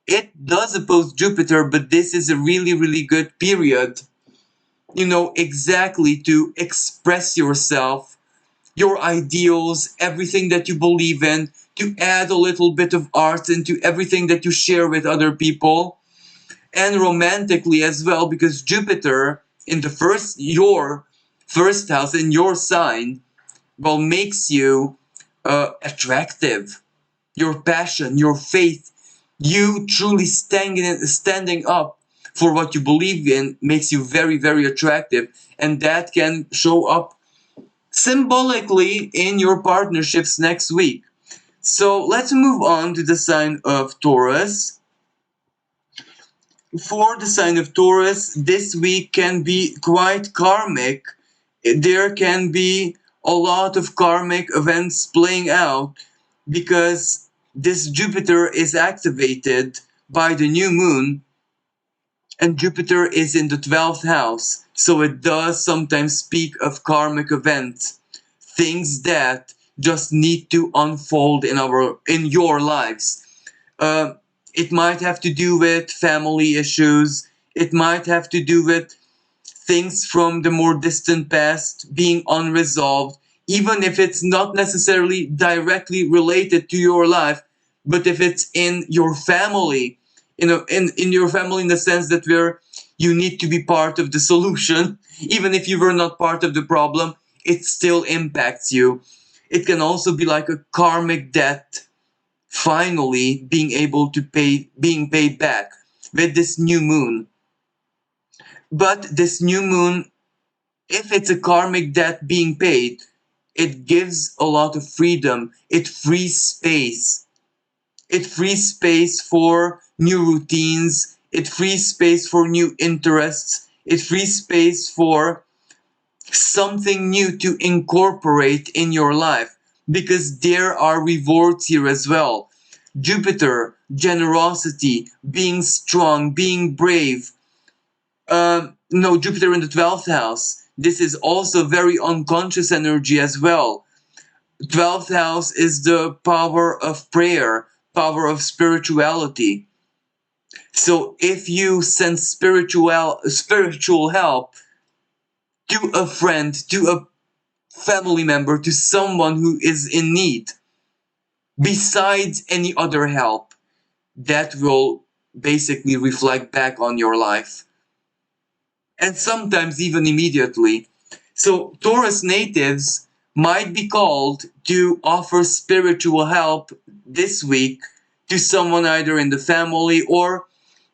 It does oppose Jupiter, but this is a really, really good period, exactly to express yourself, your ideals, everything that you believe in, to add a little bit of art into everything that you share with other people, and romantically as well, because Jupiter in your first house in your sign, well, makes you attractive. Your passion, your faith, you truly standing up for what you believe in makes you very, very attractive, and that can show up symbolically in your partnerships next week. So let's move on to the sign of Taurus. For the sign of Taurus, this week can be quite karmic. There can be a lot of karmic events playing out because this Jupiter is activated by the new moon, and Jupiter is in the 12th house. So it does sometimes speak of karmic events, things that just need to unfold in your lives. Uh, it might have to do with family issues. It might have to do with things from the more distant past being unresolved, even if it's not necessarily directly related to your life, but if it's in your family, in your family, in the sense that where you need to be part of the solution, even if you were not part of the problem, it still impacts you. It can also be like a karmic debt finally being paid back with this new moon. But this new moon, if it's a karmic debt being paid, it gives a lot of freedom. It frees space. It frees space for new routines. It frees space for new interests. It frees space for something new to incorporate in your life, because there are rewards here as well. Jupiter, generosity, being strong, being brave. No, Jupiter in the 12th house. This is also very unconscious energy as well. 12th house is the power of prayer, power of spirituality. So if you send spiritual help to a friend, to a family member, to someone who is in need, besides any other help, that will basically reflect back on your life. And sometimes even immediately. So Taurus natives might be called to offer spiritual help this week to someone either in the family or,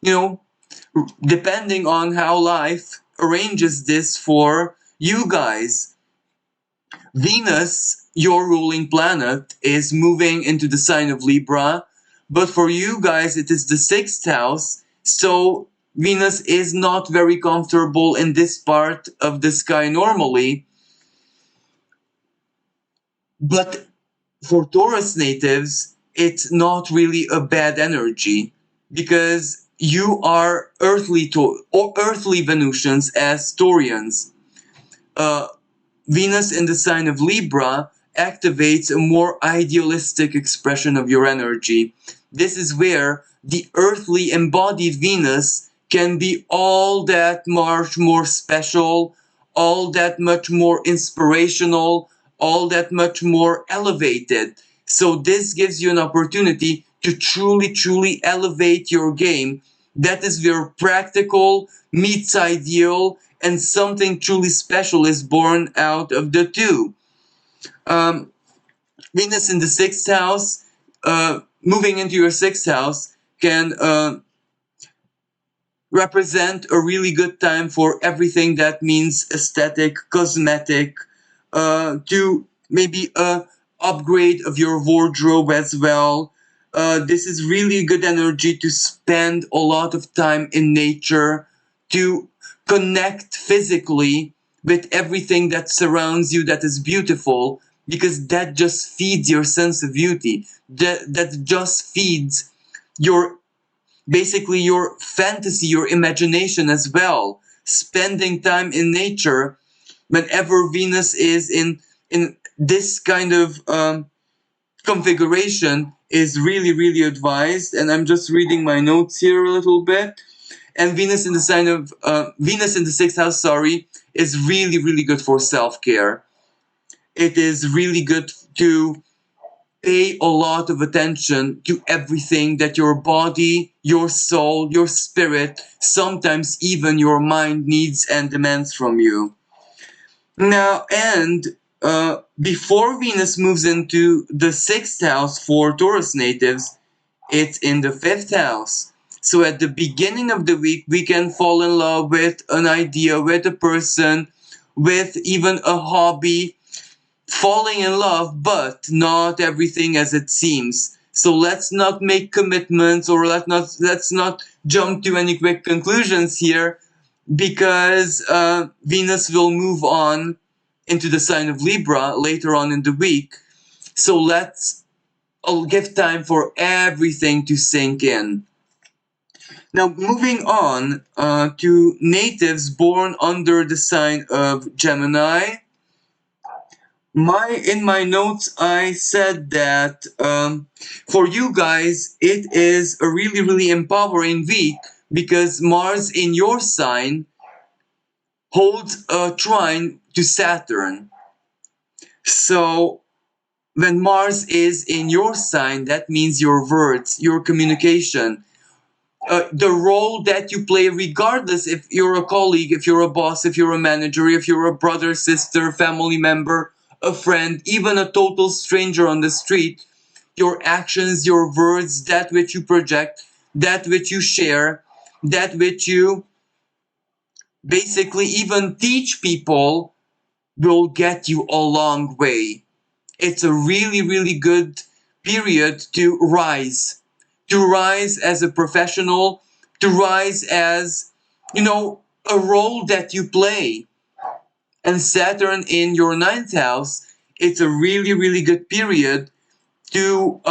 you know, depending on how life arranges this for you guys. Venus, your ruling planet, is moving into the sign of Libra, but for you guys, it is the 6th house, so Venus is not very comfortable in this part of the sky normally. But for Taurus natives, it's not really a bad energy because you are earthly Venusians as Taurians. Uh, Venus in the sign of Libra activates a more idealistic expression of your energy. This is where the earthly embodied Venus can be all that much more special, all that much more inspirational, all that much more elevated. So this gives you an opportunity to truly elevate your game. That is where practical meets ideal and something truly special is born out of the two. Um, Venus in the 6th house, moving into your 6th house, can represent a really good time for everything that means aesthetic, cosmetic, to maybe a upgrade of your wardrobe as well. This is really good energy to spend a lot of time in nature, to connect physically with everything that surrounds you that is beautiful, because that just feeds your sense of beauty. That just feeds your basically your fantasy, your imagination as well. Spending time in nature whenever Venus is in this kind of configuration is really advised. And I'm just reading my notes here a little bit. And Venus in the sign of Venus in the 6th house, sorry, is really good for self-care. It is really good to pay a lot of attention to everything that your body, your soul, your spirit, sometimes even your mind needs and demands from you. Now, and before Venus moves into the 6th house for Taurus natives, it's in the 5th house. So at the beginning of the week, we can fall in love with an idea, with a person, with even a hobby, falling in love, but not everything as it seems. So let's not make commitments, or let's not jump to any quick conclusions here, because Venus will move on into the sign of Libra later on in the week. So I'll give time for everything to sink in. Now, moving on to natives born under the sign of Gemini. In my notes I said that for you guys it is a really empowering week because Mars in your sign holds a trine to Saturn. So when Mars is in your sign, that means your words, your communication, the role that you play, regardless if you're a colleague, if you're a boss, if you're a manager, if you're a brother, sister, family member, a friend, even a total stranger on the street, your actions, your words, that which you project, that which you share, that which you basically even teach people will get you a long way. It's a really good period to rise as a professional, to rise as, a role that you play. And Saturn in your 9th house, it's a really good period to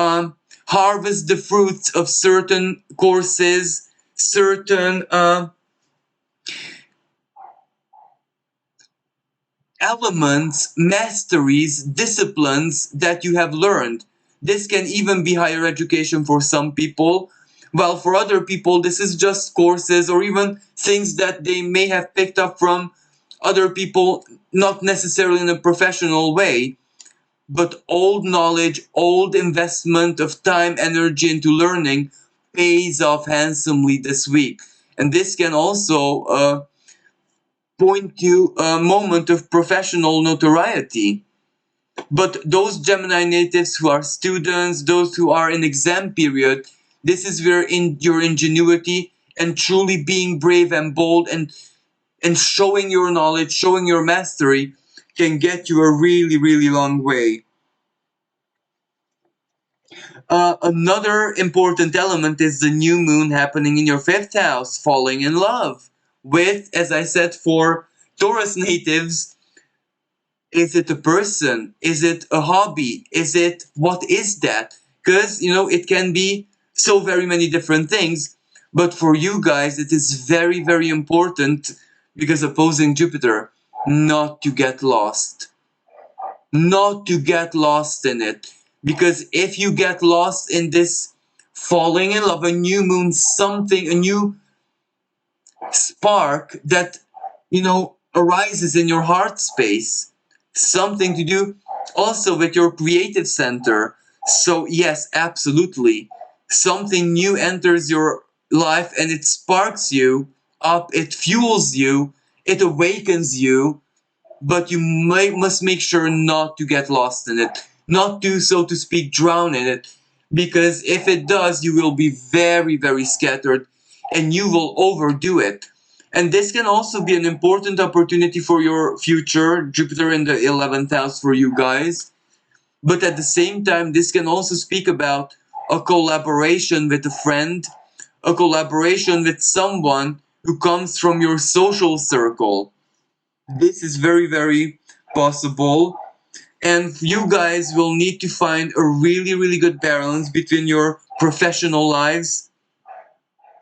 harvest the fruits of certain courses, certain elements, masteries, disciplines that you have learned. This can even be higher education for some people, while for other people, this is just courses or even things that they may have picked up from other people, not necessarily in a professional way, but old knowledge, old investment of time, energy into learning pays off handsomely this week. And this can also point to a moment of professional notoriety. But those Gemini natives who are students, those who are in exam period, this is where your ingenuity and truly being brave and bold and showing your knowledge, showing your mastery can get you a really, really long way. Another important element is the new moon happening in your fifth house, falling in love with, as I said, for Taurus natives. Is it a person? Is it a hobby? Is it, what is that? Because, it can be so very many different things. But for you guys, it is very, very important, because opposing Jupiter, not to get lost. Not to get lost in it. Because if you get lost in this falling in love, a new moon, something, a new spark that, arises in your heart space, something to do also with your creative center. So yes, absolutely, something new enters your life and it sparks you up, it fuels you, it awakens you, but you must make sure not to get lost in it, not to, so to speak, drown in it, because if it does, you will be very, very scattered and you will overdo it. And this can also be an important opportunity for your future, Jupiter in the 11th house for you guys. But at the same time, this can also speak about a collaboration with a friend, a collaboration with someone who comes from your social circle. This is very, very possible. And you guys will need to find a really, really good balance between your professional lives,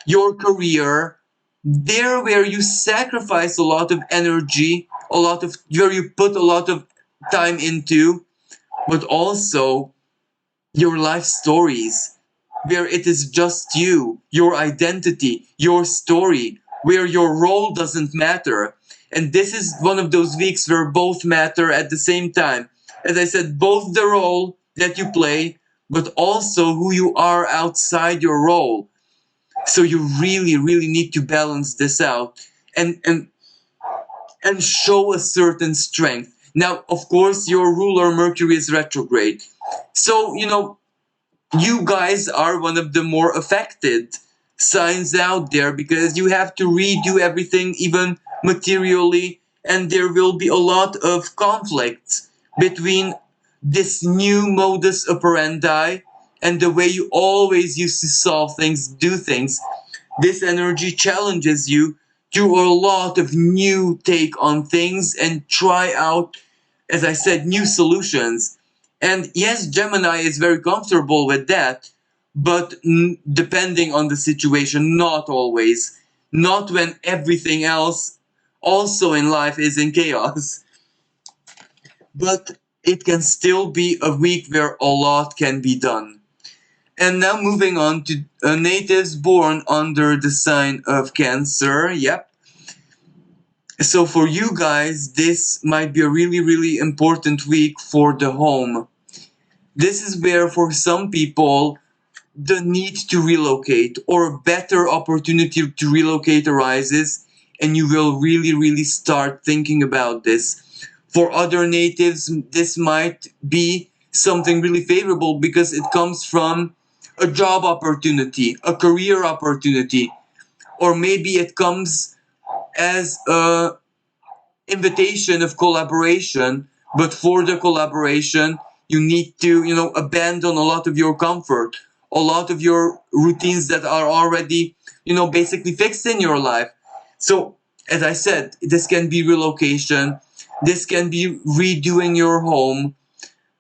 your career, there where you sacrifice a lot of energy, where you put a lot of time into, but also your life stories, where it is just you, your identity, your story, where your role doesn't matter. And this is one of those weeks where both matter at the same time. As I said, both the role that you play, but also who you are outside your role. So you really, really need to balance this out and show a certain strength. Now, of course, your ruler Mercury is retrograde. So, you guys are one of the more affected signs out there, because you have to redo everything, even materially, and there will be a lot of conflicts between this new modus operandi and the way you always used to solve things, do things. This energy challenges you to a lot of new take on things and try out, as I said, new solutions. And yes, Gemini is very comfortable with that, but depending on the situation, not always. Not when everything else also in life is in chaos. But it can still be a week where a lot can be done. And now moving on to natives born under the sign of Cancer. Yep. So for you guys, this might be a really, really important week for the home. This is where for some people, the need to relocate or a better opportunity to relocate arises, and you will really, really start thinking about this. For other natives, this might be something really favorable because it comes from a job opportunity, a career opportunity, or maybe it comes as a invitation of collaboration, but for the collaboration, you need to, abandon a lot of your comfort, a lot of your routines that are already, basically fixed in your life. So, as I said, this can be relocation, this can be redoing your home,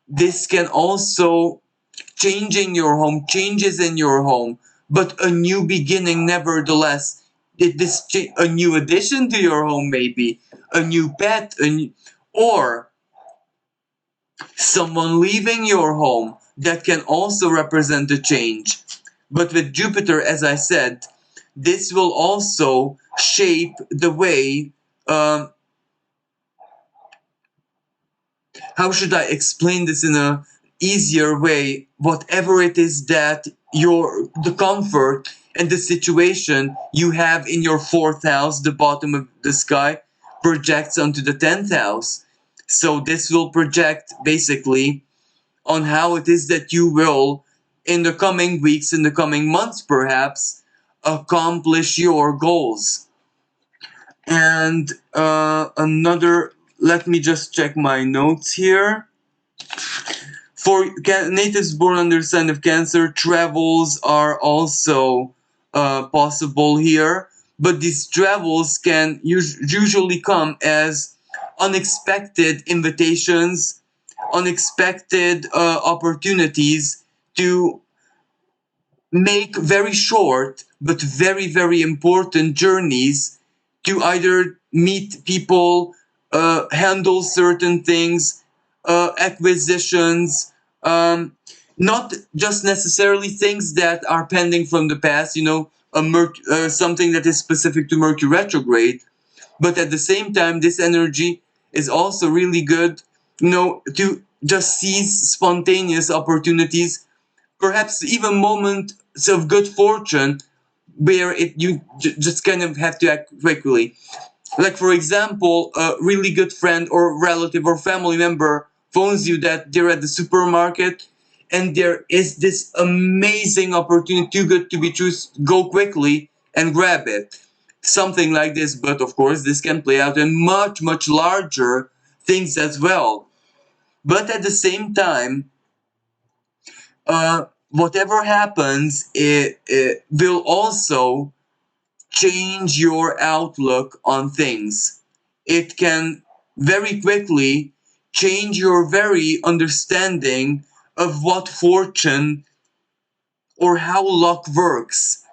this can also changing your home, changes in your home, but a new beginning nevertheless. A new addition to your home, maybe a new pet, or someone leaving your home. That can also represent a change. But with Jupiter, as I said, this will also shape the way, how should I explain this in a easier way? Whatever it is that the comfort and the situation you have in your fourth house, the bottom of the sky, projects onto the 10th house. So this will project basically on how it is that you will, in the coming weeks, in the coming months perhaps, accomplish your goals. And let me just check my notes here. For natives born under the sign of Cancer, travels are also possible here, but these travels can usually come as unexpected invitations, unexpected opportunities to make very short but very, very important journeys to either meet people, handle certain things, acquisitions, not just necessarily things that are pending from the past, something that is specific to Mercury retrograde, but at the same time, this energy is also really good, to just seize spontaneous opportunities, perhaps even moments of good fortune where just kind of have to act quickly. Like, for example, a really good friend or relative or family member phones you that they're at the supermarket and there is this amazing opportunity, too good to be true, go quickly and grab it. Something like this, but of course, this can play out in much, much larger things as well. But at the same time, whatever happens, it will also change your outlook on things. It can very quickly change your very understanding of what fortune or how luck works.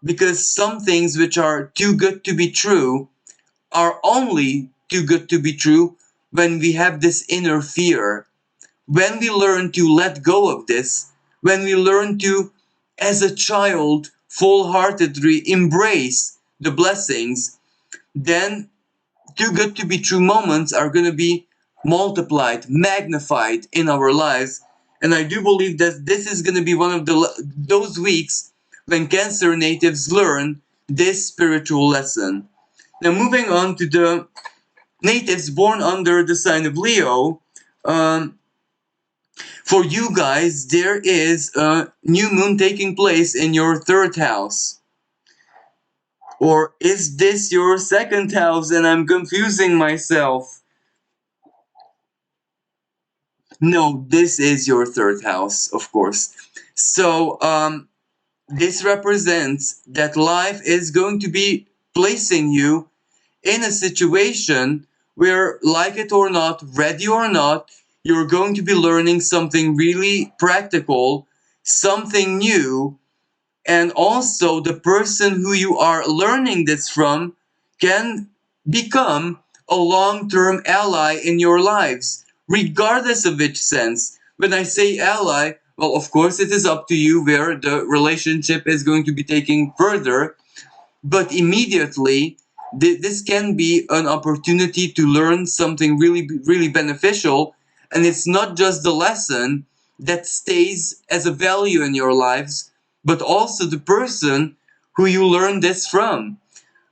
Because some things which are too good to be true are only too good to be true when we have this inner fear. When we learn to let go of this, when we learn to, as a child, full-heartedly embrace the blessings, then too good to be true moments are going to be multiplied, magnified in our lives. And I do believe that this is going to be one of those weeks when Cancer natives learn this spiritual lesson. Now, moving on to the natives born under the sign of Leo, for you guys, there is a new moon taking place in your third house. Or is this your second house and I'm confusing myself? No, this is your third house, of course. So, this represents that life is going to be placing you in a situation where, like it or not, ready or not, you're going to be learning something really practical, something new, and also the person who you are learning this from can become a long-term ally in your lives, regardless of which sense. When I say ally, well, of course, it is up to you where the relationship is going to be taking further, but immediately, this can be an opportunity to learn something really, really beneficial. And it's not just the lesson that stays as a value in your lives, but also the person who you learn this from.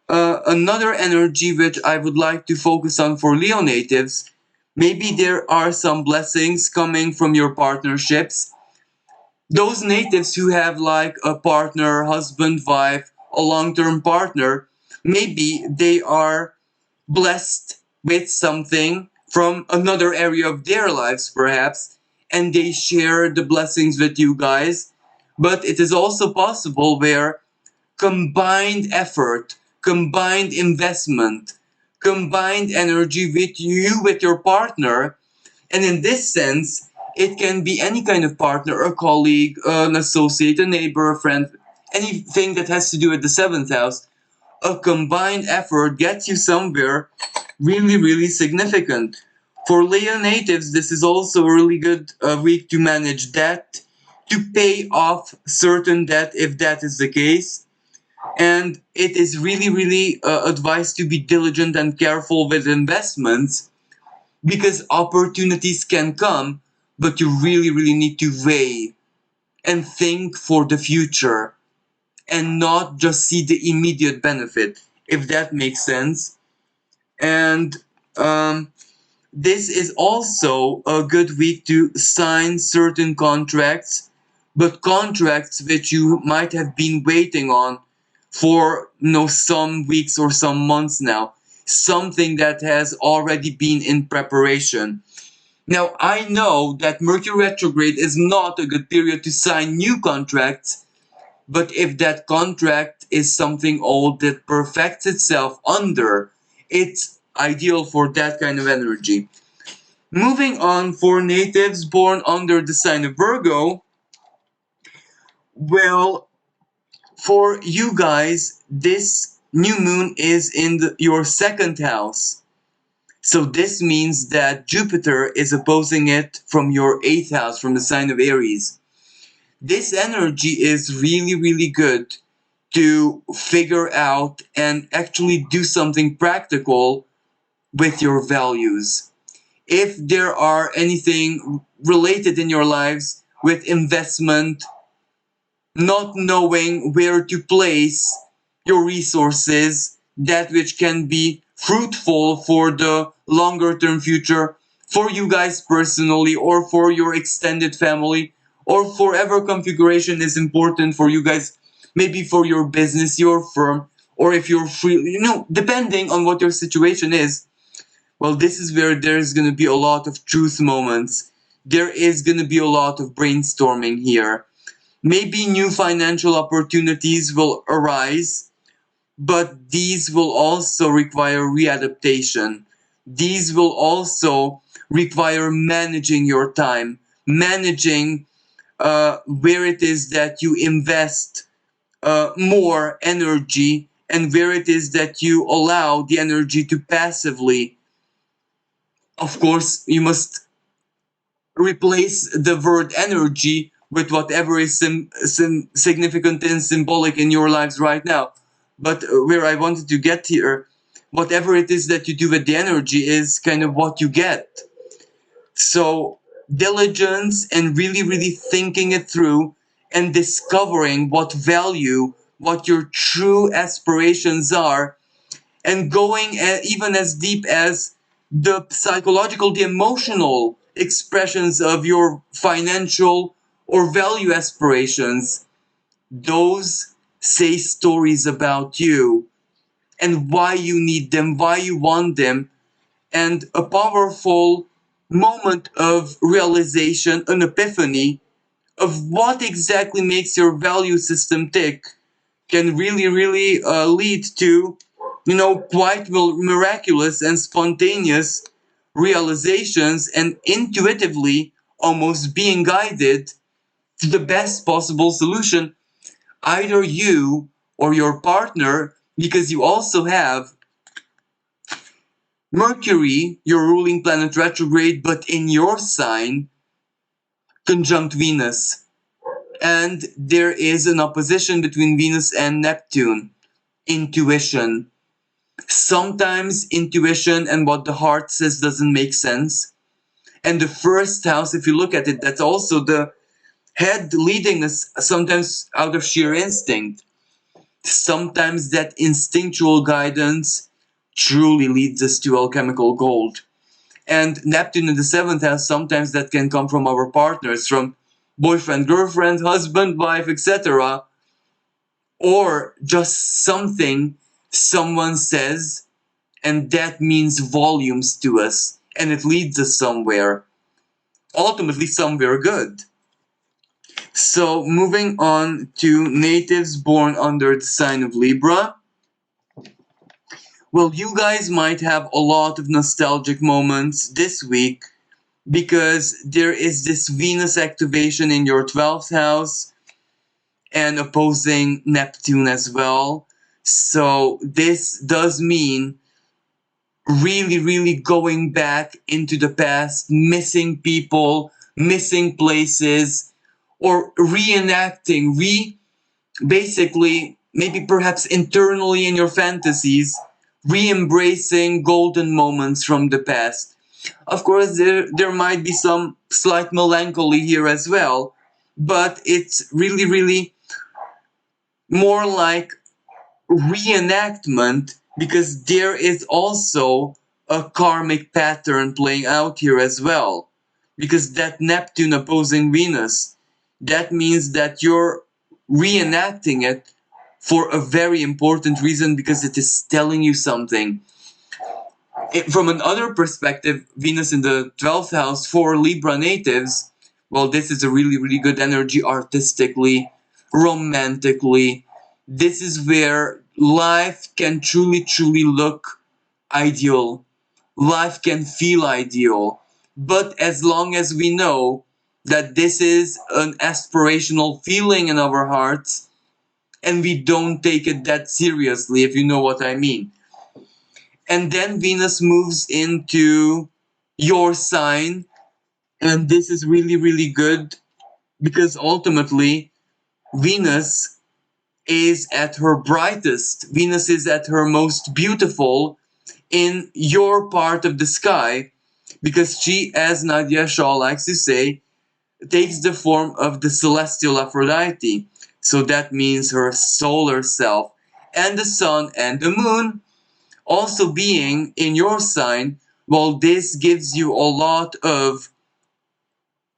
Another energy which I would like to focus on for Leo natives, maybe there are some blessings coming from your partnerships. Those natives who have like a partner, husband, wife, a long-term partner, maybe they are blessed with something from another area of their lives, perhaps, and they share the blessings with you guys. But it is also possible where combined effort, combined investment, combined energy with you, with your partner, and in this sense, it can be any kind of partner, a colleague, an associate, a neighbor, a friend, anything that has to do with the seventh house. A combined effort gets you somewhere really, really significant. For Leo natives, this is also a really good week to manage debt, to pay off certain debt if that is the case. And it is really advised to be diligent and careful with investments, because opportunities can come, but you really need to weigh and think for the future and not just see the immediate benefit, if that makes sense. And this is also a good week to sign certain contracts, but contracts which you might have been waiting on for some weeks or some months now. Something that has already been in preparation. Now, I know that Mercury retrograde is not a good period to sign new contracts, but if that contract is something old that perfects itself under, it's ideal for that kind of energy. Moving on, for natives born under the sign of Virgo, well, for you guys, this new moon is in your second house. So this means that Jupiter is opposing it from your 8th house, from the sign of Aries. This energy is really good to figure out and actually do something practical with your values. If there are anything related in your lives with investment, not knowing where to place your resources, that which can be fruitful for the longer term future, for you guys personally, or for your extended family, or for whatever configuration is important for you guys, maybe for your business, your firm, or if you're free, depending on what your situation is. Well, this is where there's going to be a lot of truth moments. There is going to be a lot of brainstorming here. Maybe new financial opportunities will arise, but these will also require readaptation. These will also require managing your time, managing where it is that you invest more energy and where it is that you allow the energy to passively. Of course, you must replace the word energy with whatever is significant and symbolic in your lives right now. But where I wanted to get here, whatever it is that you do with the energy is kind of what you get. So diligence and really thinking it through and discovering what value, what your true aspirations are, and going even as deep as the psychological, the emotional expressions of your financial or value aspirations. Those say stories about you and why you need them, why you want them, and a powerful moment of realization, an epiphany of what exactly makes your value system tick can really lead to, quite miraculous and spontaneous realizations, and intuitively almost being guided to the best possible solution, either you or your partner, because you also have Mercury, your ruling planet, retrograde, but in your sign, conjunct Venus. And there is an opposition between Venus and Neptune. Intuition. Sometimes intuition and what the heart says doesn't make sense. And the first house, if you look at it, that's also the head leading us, sometimes out of sheer instinct. Sometimes that instinctual guidance truly leads us to alchemical gold. And Neptune in the 7th house, sometimes that can come from our partners, from boyfriend, girlfriend, husband, wife, etc. Or just something someone says, and that means volumes to us, and it leads us somewhere, ultimately somewhere good. So moving on to natives born under the sign of Libra. Well, you guys might have a lot of nostalgic moments this week because there is this Venus activation in your 12th house and opposing Neptune as well. So this does mean really going back into the past, missing people, missing places, or reenacting, basically, maybe perhaps internally in your fantasies, re-embracing golden moments from the past. Of course, there might be some slight melancholy here as well, but it's really more like reenactment, because there is also a karmic pattern playing out here as well. Because that Neptune opposing Venus, that means that you're reenacting it for a very important reason, because it is telling you something. From another perspective, Venus in the 12th house for Libra natives, well, this is a really good energy artistically, romantically. This is where life can truly look ideal. Life can feel ideal. But as long as we know that this is an aspirational feeling in our hearts, and we don't take it that seriously, if you know what I mean. And then Venus moves into your sign, and this is really good, because ultimately Venus is at her brightest. Venus is at her most beautiful in your part of the sky, because she, as Nadiya Shah likes to say, takes the form of the celestial Aphrodite. So that means her solar self. And the sun and the moon also being in your sign, well, this gives you a lot of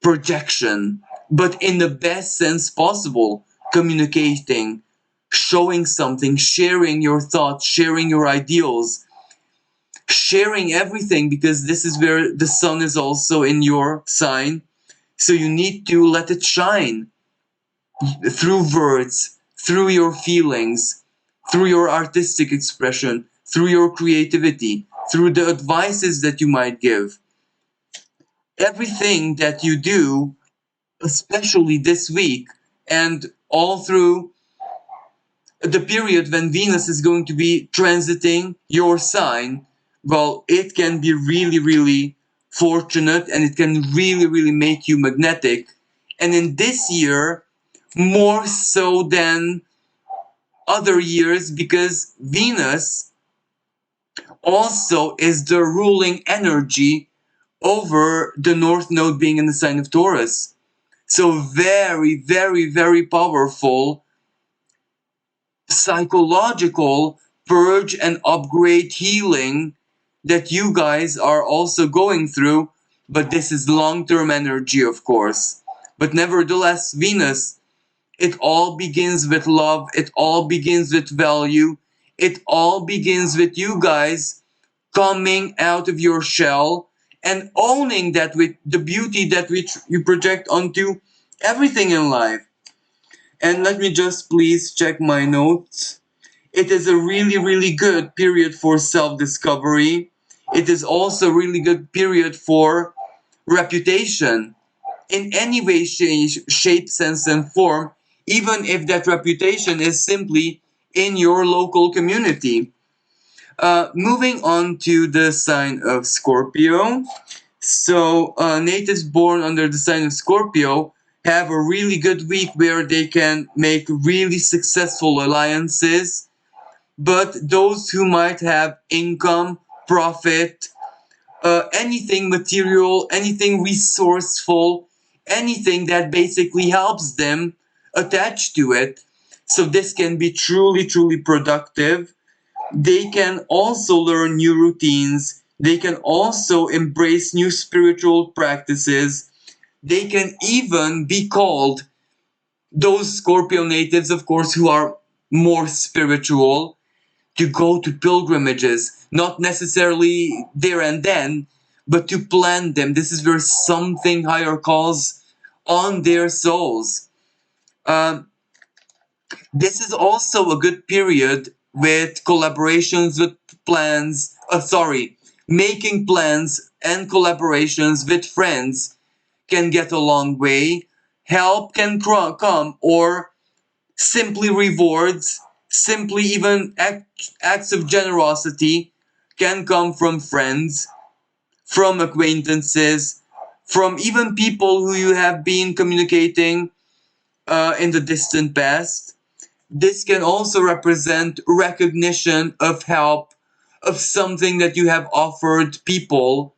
projection, but in the best sense possible, communicating, showing something, sharing your thoughts, sharing your ideals, sharing everything, because this is where the sun is also in your sign. So you need to let it shine through words, through your feelings, through your artistic expression, through your creativity, through the advices that you might give. Everything that you do, especially this week and all through the period when Venus is going to be transiting your sign, well, it can be really fortunate, and it can really make you magnetic. And in this year, more so than other years, because Venus also is the ruling energy over the North Node being in the sign of Taurus. So very powerful psychological purge and upgrade healing that you guys are also going through. But this is long-term energy, of course. But nevertheless, Venus, it all begins with love. It all begins with value. It all begins with you guys coming out of your shell and owning that with the beauty that which you project onto everything in life. And let me just please check my notes. It is a really good period for self-discovery. It is also a really good period for reputation in any way, shape, sense, and form, even if that reputation is simply in your local community. Moving on to the sign of Scorpio. So, natives born under the sign of Scorpio have a really good week where they can make really successful alliances. But those who might have income, profit, anything material, anything resourceful, anything that basically helps them attach to it. So this can be truly productive. They can also learn new routines. They can also embrace new spiritual practices. They can even be called, those Scorpio natives, of course, who are more spiritual, to go to pilgrimages, not necessarily there and then, but to plan them. This is where something higher calls on their souls. Um, this is also a good period with collaborations with plans, making plans and collaborations with friends can get a long way. Help can come, or simply rewards, simply even acts of generosity can come from friends, from acquaintances, from even people who you have been communicating in the distant past. This can also represent recognition of help, of something that you have offered people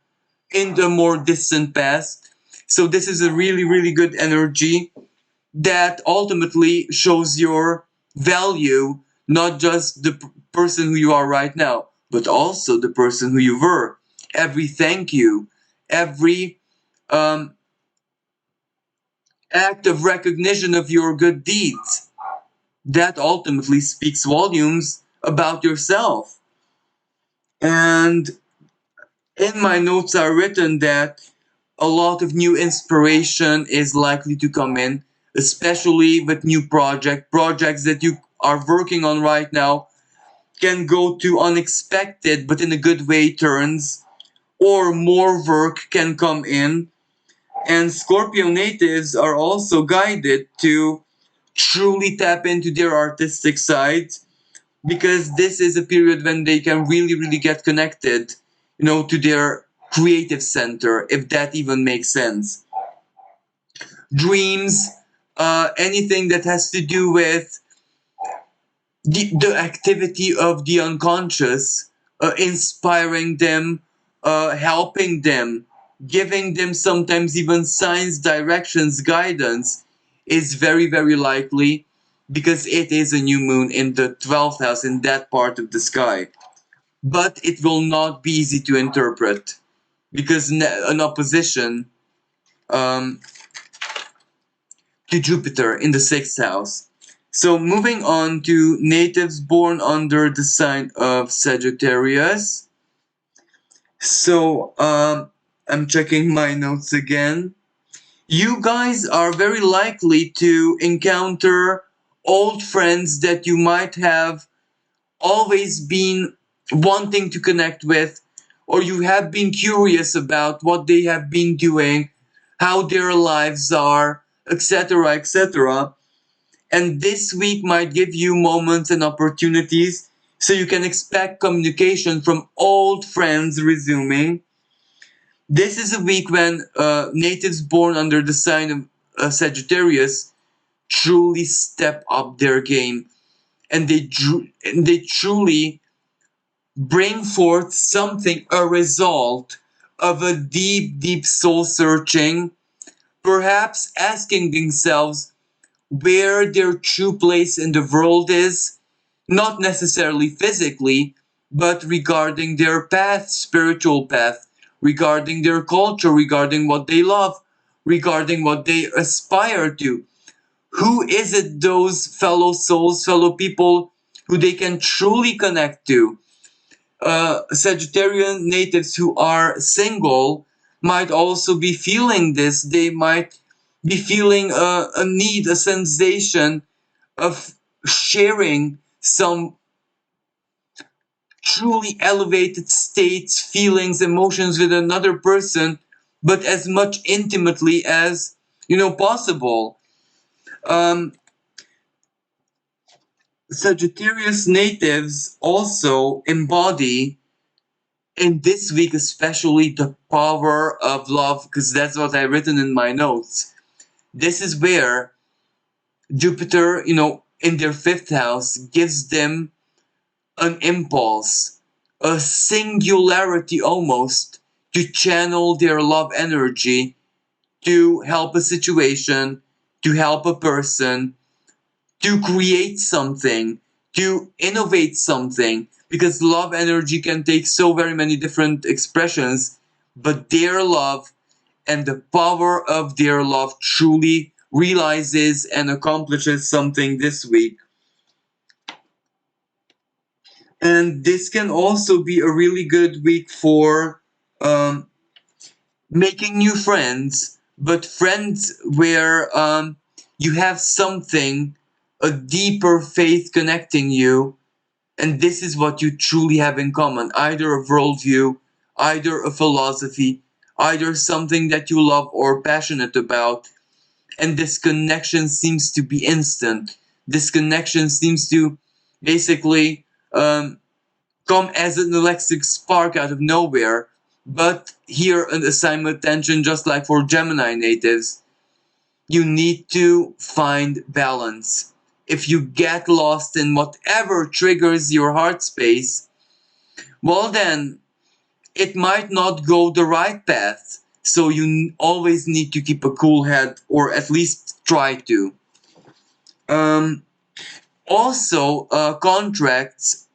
in the more distant past. So this is a really, really good energy that ultimately shows your value, not just the person who you are right now, but also the person who you were. Every thank you, every um, act of recognition of your good deeds, that ultimately speaks volumes about yourself. And in my notes are written that a lot of new inspiration is likely to come in, especially with new projects that you are working on right now can go to unexpected but in a good way turns, or more work can come in. And Scorpio natives are also guided to truly tap into their artistic side, because this is a period when they can really, really get connected, to their creative center, if that even makes sense. Dreams, anything that has to do with the activity of the unconscious, inspiring them, helping them, giving them sometimes even signs, directions, guidance, is very, very likely, because it is a new moon in the 12th house in that part of the sky. But it will not be easy to interpret, because an opposition um, to Jupiter in the 6th house. So moving on to natives born under the sign of Sagittarius. So I'm checking my notes again. You guys are very likely to encounter old friends that you might have always been wanting to connect with, or you have been curious about what they have been doing, how their lives are, etc., etc. And this week might give you moments and opportunities, so you can expect communication from old friends resuming. This is a week when natives born under the sign of Sagittarius truly step up their game, and they truly bring forth something, a result of a deep, deep soul searching, perhaps asking themselves where their true place in the world is, not necessarily physically, but regarding their path, spiritual path, regarding their culture, regarding what they love, regarding what they aspire to. Who is it, those fellow souls, fellow people who they can truly connect to? Sagittarian natives who are single might also be feeling this. They might be feeling a need, a sensation of sharing some truly elevated states, feelings, emotions with another person, but as much intimately as possible. Um, Sagittarius natives also embody in this week, especially, the power of love, because that's what I've written in my notes. This is where Jupiter, in their 5th house, gives them an impulse, a singularity almost, to channel their love energy to help a situation, to help a person, to create something, to innovate something, because love energy can take so very many different expressions, but their love and the power of their love truly realizes and accomplishes something this week. And this can also be a really good week for um, making new friends, but friends where you have something, a deeper faith connecting you, and this is what you truly have in common, either a worldview, either a philosophy, either something that you love or passionate about, and this connection seems to be instant. This connection seems to basically come as an electric spark out of nowhere. But here an assignment tension, just like for Gemini natives, you need to find balance. If you get lost in whatever triggers your heart space, well then, it might not go the right path. So you always need to keep a cool head, or at least try to. Um, Also, contracts,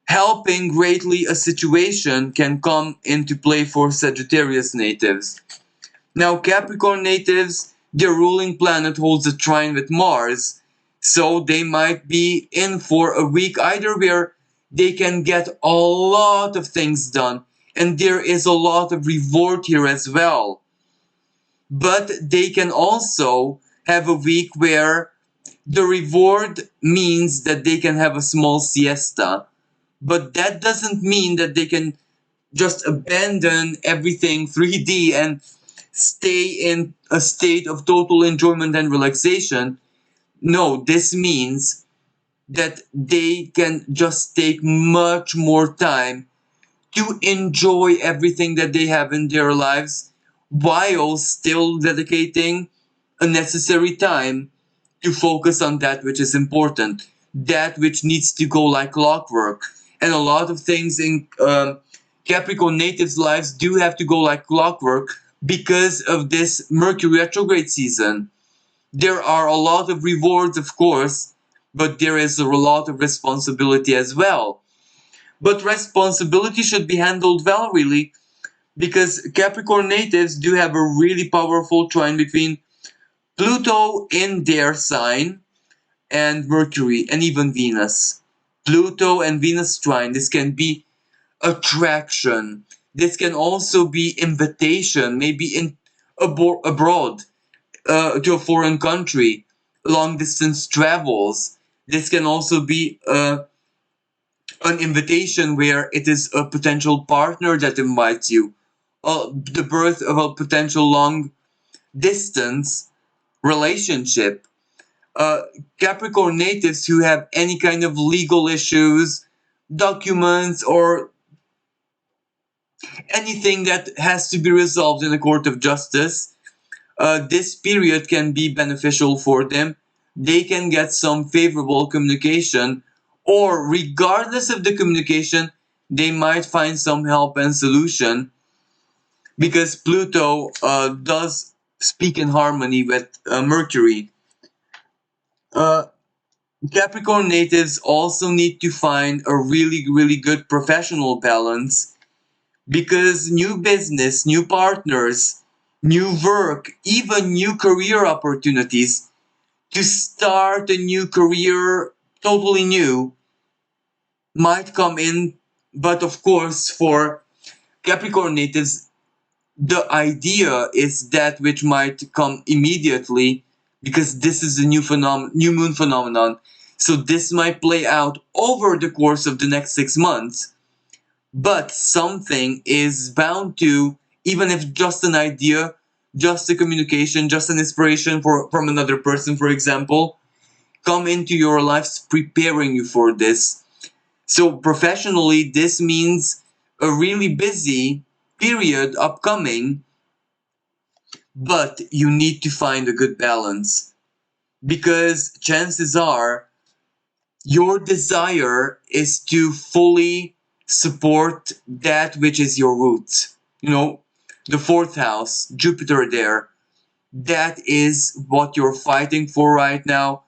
helping greatly a situation can come into play for Sagittarius natives. Now, Capricorn natives, their ruling planet holds a trine with Mars, so they might be in for a week either where they can get a lot of things done, and there is a lot of reward here as well. But they can also have a week where the reward means that they can have a small siesta, but that doesn't mean that they can just abandon everything 3D and stay in a state of total enjoyment and relaxation. No, this means that they can just take much more time to enjoy everything that they have in their lives while still dedicating a necessary time to focus on that which is important, that which needs to go like clockwork. And a lot of things in Capricorn natives' lives do have to go like clockwork because of this Mercury retrograde season. There are a lot of rewards, of course, but there is a lot of responsibility as well. But responsibility should be handled well, really, because Capricorn natives do have a really powerful trine between Pluto in their sign and Mercury and even Venus. Pluto and Venus trine, this can be attraction. This can also be invitation, maybe in abroad, to a foreign country, long distance travels. This can also be an invitation where it is a potential partner that invites you. The birth of a potential long distance relationship. uh, Capricorn natives who have any kind of legal issues, documents, or anything that has to be resolved in a court of justice, this period can be beneficial for them. They can get some favorable communication, or regardless of the communication, they might find some help and solution because Pluto does speak in harmony with Mercury. Uh, Capricorn natives also need to find a really, really good professional balance because new business, new partners, new work, even new career opportunities to start a new career totally new might come in. But of course, for Capricorn natives, the idea is that which might come immediately because this is a new moon phenomenon. So this might play out over the course of the next 6 months, but something is bound to, even if just an idea, just a communication, just an inspiration from another person, for example, come into your lives preparing you for this. So professionally, this means a really busy period upcoming, but you need to find a good balance because chances are your desire is to fully support that which is your root. You know, the fourth house, Jupiter there, that is what you're fighting for right now.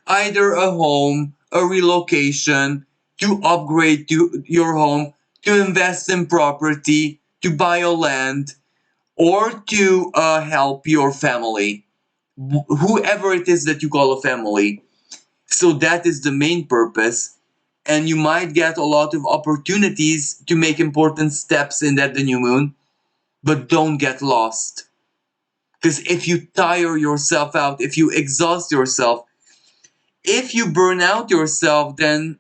Either a home, a relocation, to upgrade to your home, to invest in property, to buy a land, or to help your family, whoever it is that you call a family. So that is the main purpose. And you might get a lot of opportunities to make important steps in that the new moon, but don't get lost. Because if you tire yourself out, if you exhaust yourself, if you burn out yourself, then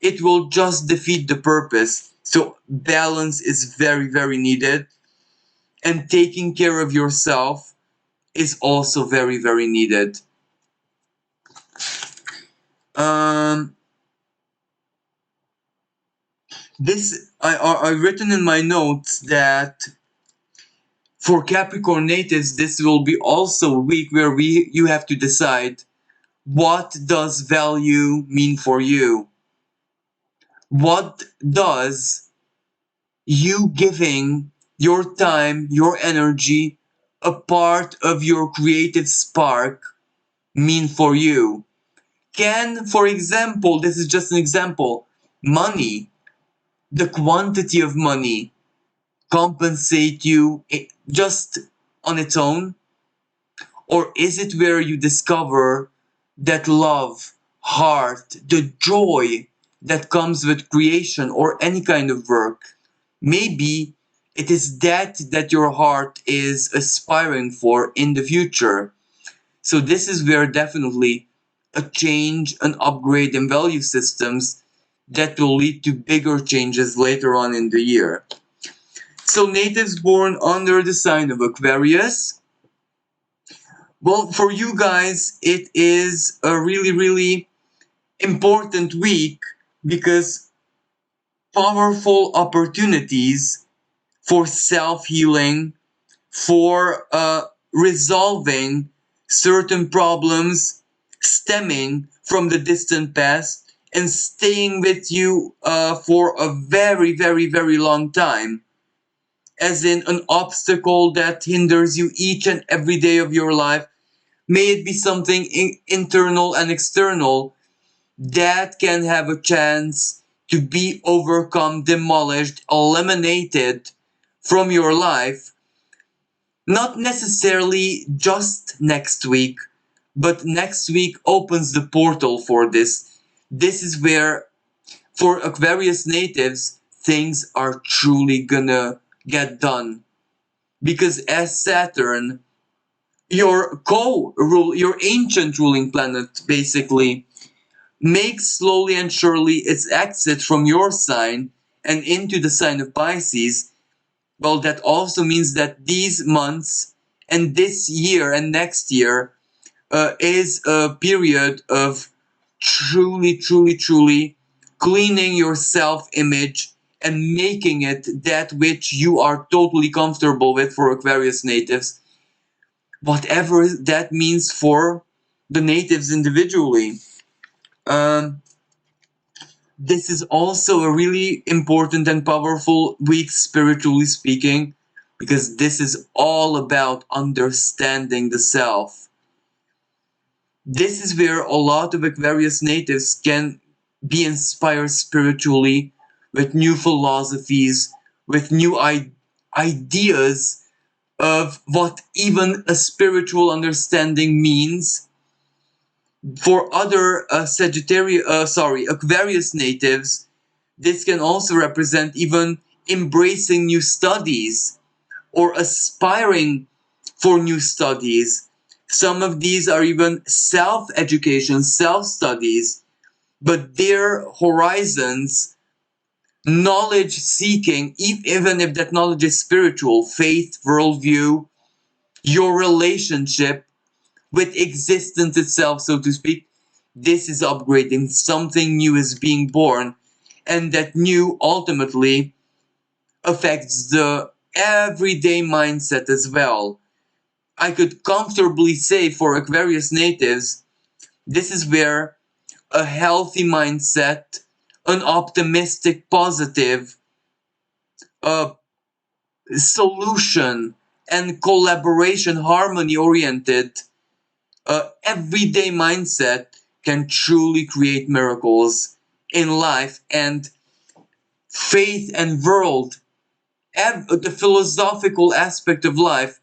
it will just defeat the purpose. So balance is very, very needed. And taking care of yourself is also very, very needed. Um, This I written in my notes that for Capricorn natives, this will be also a week where you have to decide, what does value mean for you? What does you giving your time, your energy, a part of your creative spark mean for you? Can, for example, this is just an example, money, the quantity of money, compensate you just on its own? Or is it where you discover that love, heart, the joy that comes with creation or any kind of work? Maybe it is that your heart is aspiring for in the future. So this is where definitely a change, an upgrade in value systems that will lead to bigger changes later on in the year. So natives born under the sign of Aquarius, well, for you guys, it is a really, really important week because powerful opportunities for self healing, for resolving certain problems stemming from the distant past and staying with you for a very, very, very long time. As in an obstacle that hinders you each and every day of your life. May it be something internal and external that can have a chance to be overcome, demolished, eliminated from your life. Not necessarily just next week, but next week opens the portal for this. This is where, for Aquarius natives, things are truly gonna get done. Because as Saturn, your ancient ruling planet, basically, makes slowly and surely its exit from your sign and into the sign of Pisces, well, that also means that these months and this year and next year is a period of truly, truly, truly cleaning your self image and making it that which you are totally comfortable with for Aquarius natives, whatever that means for the natives individually. Um, this is also a really important and powerful week, spiritually speaking, because this is all about understanding the self. This is where a lot of Aquarius natives can be inspired spiritually with new philosophies, with new ideas of what even a spiritual understanding means. For other Aquarius natives, this can also represent even embracing new studies or aspiring for new studies. Some of these are even self-education, self-studies, but their horizons, knowledge seeking, even if that knowledge is spiritual, faith, worldview, your relationship with existence itself, so to speak, this is upgrading. Something new is being born, and that new ultimately affects the everyday mindset as well. I could comfortably say for Aquarius natives, this is where a healthy mindset, an optimistic, positive uh, solution, and collaboration, harmony oriented everyday mindset can truly create miracles in life, and faith and world, the philosophical aspect of life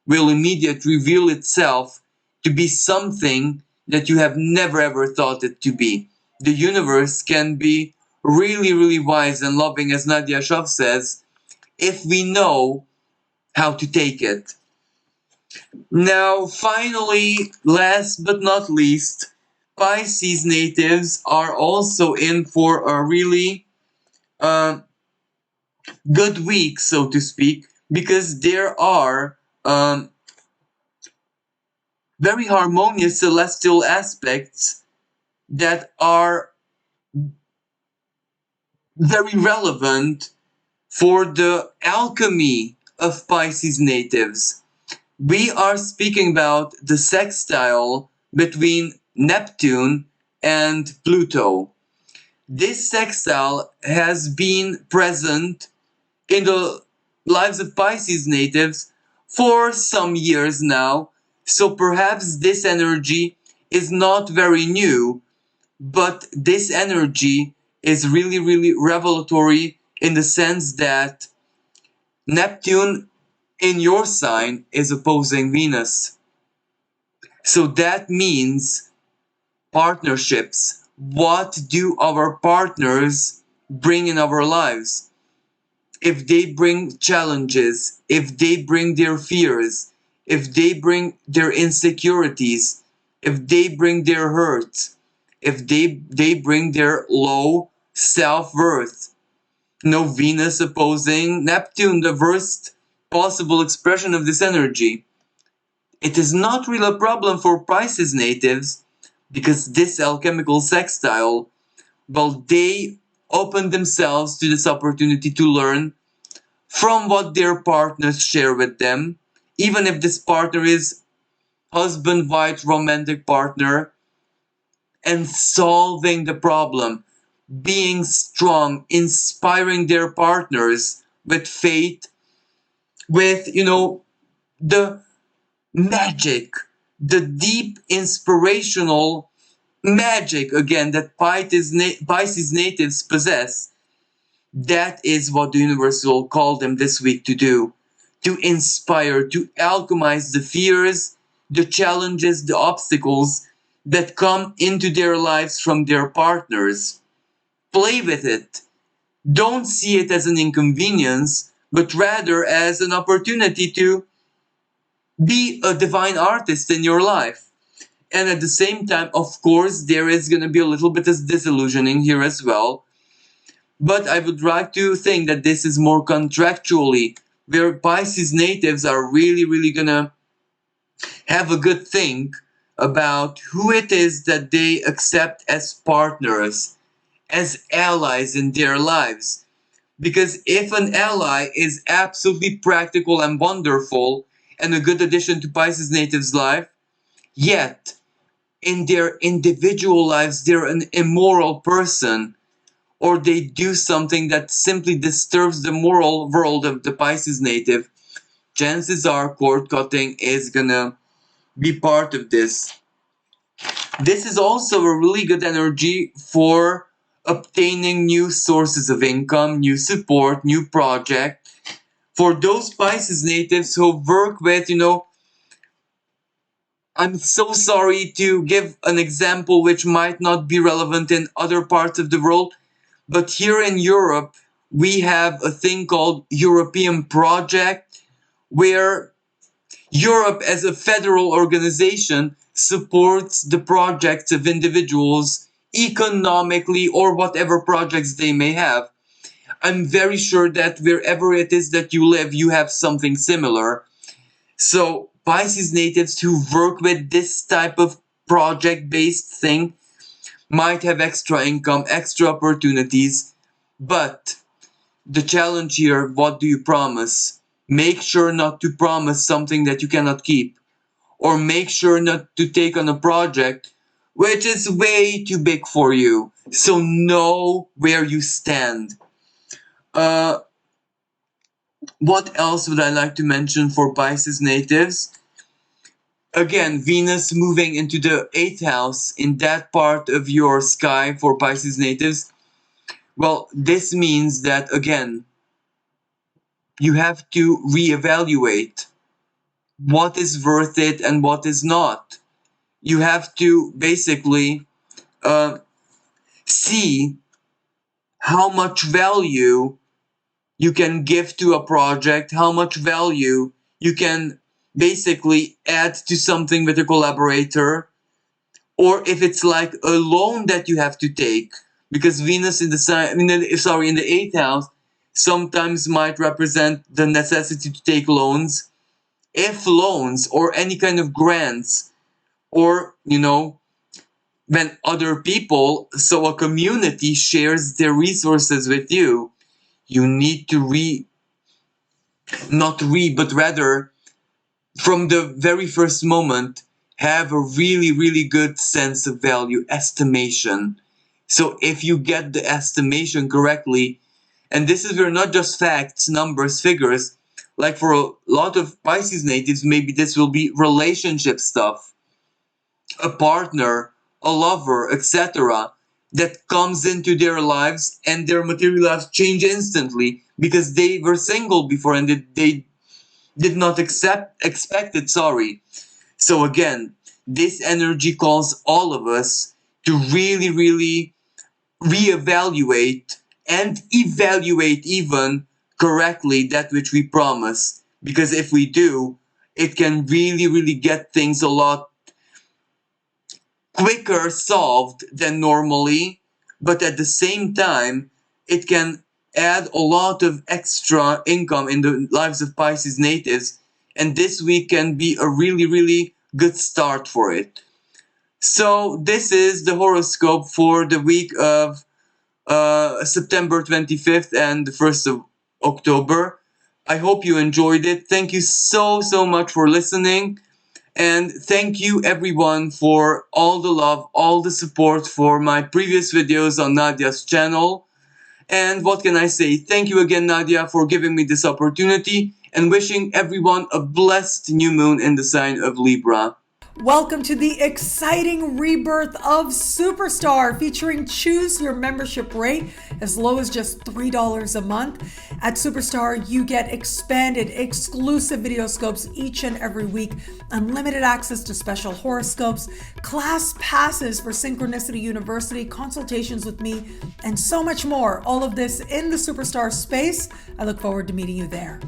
will immediately reveal itself to be something that you have never ever thought it to be. The universe can be really, really wise and loving, as Nadiya Shah says, if we know how to take it. Now, finally, last but not least, Pisces natives are also in for a really uh, good week, so to speak, because there are very harmonious celestial aspects that are very relevant for the alchemy of Pisces natives. We are speaking about the sextile between Neptune and Pluto. This sextile has been present in the lives of Pisces natives for some years now, so perhaps this energy is not very new, but this energy is really, really revelatory in the sense that Neptune in your sign is opposing Venus. So that means partnerships. What do our partners bring in our lives? If they bring challenges, if they bring their fears, if they bring their insecurities, if they bring their hurt, if they bring their low self-worth. No, Venus opposing Neptune, the worst possible expression of this energy. It is not really a problem for Pisces natives because this alchemical sextile, well, they open themselves to this opportunity to learn from what their partners share with them, even if this partner is husband, wife, romantic partner, and solving the problem, being strong, inspiring their partners with faith, with, the magic, the deep inspirational magic, again, that Pisces natives possess. That is what the universe will call them this week to do. To inspire, to alchemize the fears, the challenges, the obstacles that come into their lives from their partners. Play with it. Don't see it as an inconvenience, but rather as an opportunity to be a divine artist in your life. And at the same time, of course, there is going to be a little bit of disillusioning here as well. But I would like to think that this is more contractually, where Pisces natives are really, really going to have a good think about who it is that they accept as partners, as allies in their lives. Because if an ally is absolutely practical and wonderful and a good addition to Pisces natives' life, yet in their individual lives they're an immoral person, or they do something that simply disturbs the moral world of the Pisces native, chances are cord cutting is gonna be part of this. This is also a really good energy for obtaining new sources of income, new support, new project. For those Pisces natives who work with, I'm so sorry to give an example which might not be relevant in other parts of the world, but here in Europe, we have a thing called European Project, where Europe as a federal organization supports the projects of individuals economically or whatever projects they may have. I'm very sure that wherever it is that you live, you have something similar. So Pisces natives who work with this type of project-based thing might have extra income, extra opportunities, but the challenge here, what do you promise? Make sure not to promise something that you cannot keep, or make sure not to take on a project which is way too big for you. So know where you stand. Uh, what else would I like to mention for Pisces natives? Again, Venus moving into the 8th house in that part of your sky for Pisces natives. Well, this means that, again, you have to reevaluate what is worth it and what is not. You have to basically see how much value you can give to a project, how much value you can basically add to something with a collaborator, or if it's like a loan that you have to take, because Venus in the sign, in the 8th house, sometimes might represent the necessity to take loans. If loans or any kind of grants, or when other people, so a community, shares their resources with you, you need to not read, but rather from the very first moment, have a really, really good sense of value, estimation. So if you get the estimation correctly, and this is where not just facts, numbers, figures, like for a lot of Pisces natives, maybe this will be relationship stuff, a partner, a lover, etc., that comes into their lives and their material lives change instantly because they were single before and they did not expect it, sorry. So again, this energy calls all of us to really, really reevaluate and evaluate even correctly that which we promise. Because if we do, it can really, really get things a lot quicker solved than normally, but at the same time, it can add a lot of extra income in the lives of Pisces natives, and this week can be a really, really good start for it. So this is the horoscope for the week of September 25th and the 1st of October. I hope you enjoyed it. Thank you so, so much for listening. And thank you everyone for all the love, all the support for my previous videos on Nadiya's channel. And what can I say? Thank you again, Nadiya, for giving me this opportunity and wishing everyone a blessed new moon in the sign of Libra. Welcome to the exciting rebirth of Superstar, featuring choose your membership rate as low as just $3 a month. At Superstar, you get expanded, exclusive video scopes each and every week, unlimited access to special horoscopes, class passes for Synchronicity University, consultations with me, and so much more. All of this in the Superstar space. I look forward to meeting you there.